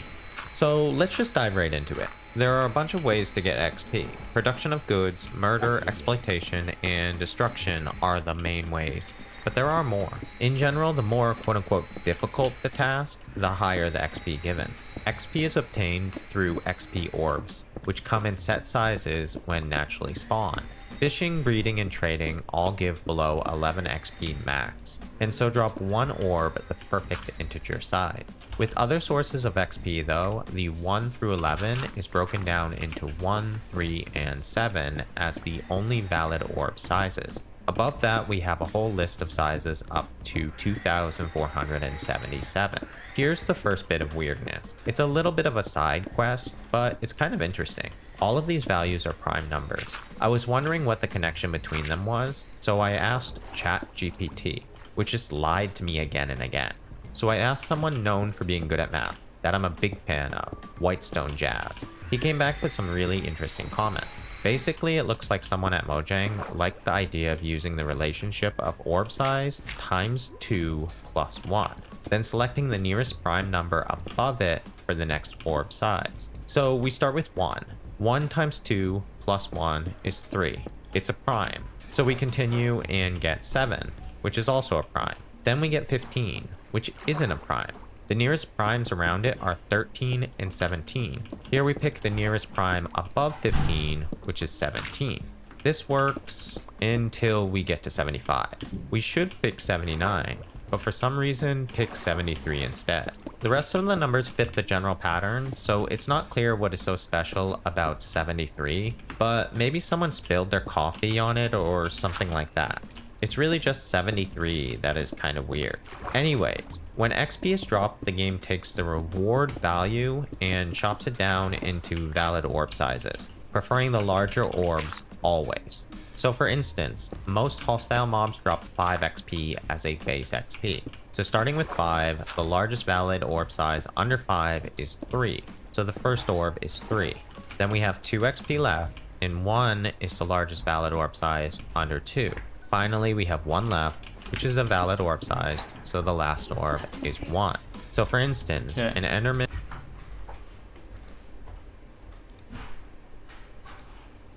So let's just dive right into it. There are a bunch of ways to get XP. Production of goods, murder, exploitation, and destruction are the main ways. but there are more. In general, the more quote-unquote difficult the task, the higher the XP given. XP is obtained through XP orbs, which come in set sizes when naturally spawned. Fishing, breeding, and trading all give below 11 XP max, and so drop one orb at the perfect integer size. With other sources of XP though, the 1 through 11 is broken down into 1, 3, and 7 as the only valid orb sizes. Above that, we have a whole list of sizes up to 2,477. Here's the first bit of weirdness. It's a little bit of a side quest, but it's kind of interesting. All of these values are prime numbers. I was wondering what the connection between them was, so I asked ChatGPT, which just lied to me again and again. So I asked someone known for being good at math, that I'm a big fan of, Whitestone Jazz. He came back with some really interesting comments. Basically, it looks like someone at Mojang liked the idea of using the relationship of orb size times 2 plus 1, then selecting the nearest prime number above it for the next orb size. So we start with 1. 1 times 2 plus 1 is 3. It's a prime. So we continue and get 7, which is also a prime. Then we get 15, which isn't a prime. The nearest primes around it are 13 and 17. Here we pick the nearest prime above 15, which is 17. This works until we get to 75. We should pick 79, but for some reason pick 73 instead. The rest of the numbers fit the general pattern, so it's not clear what is so special about 73, but maybe someone spilled their coffee on it or something like that. It's really just 73 that is kind of weird. Anyways, when XP is dropped, the game takes the reward value and chops it down into valid orb sizes, preferring the larger orbs always. So for instance, most hostile mobs drop 5 XP as a base XP. So starting with 5, the largest valid orb size under 5 is 3. So the first orb is 3. Then we have 2 XP left, and 1 is the largest valid orb size under 2. Finally, we have 1 left, which is a valid orb size, so the last orb is 1. So for instance, an Enderman...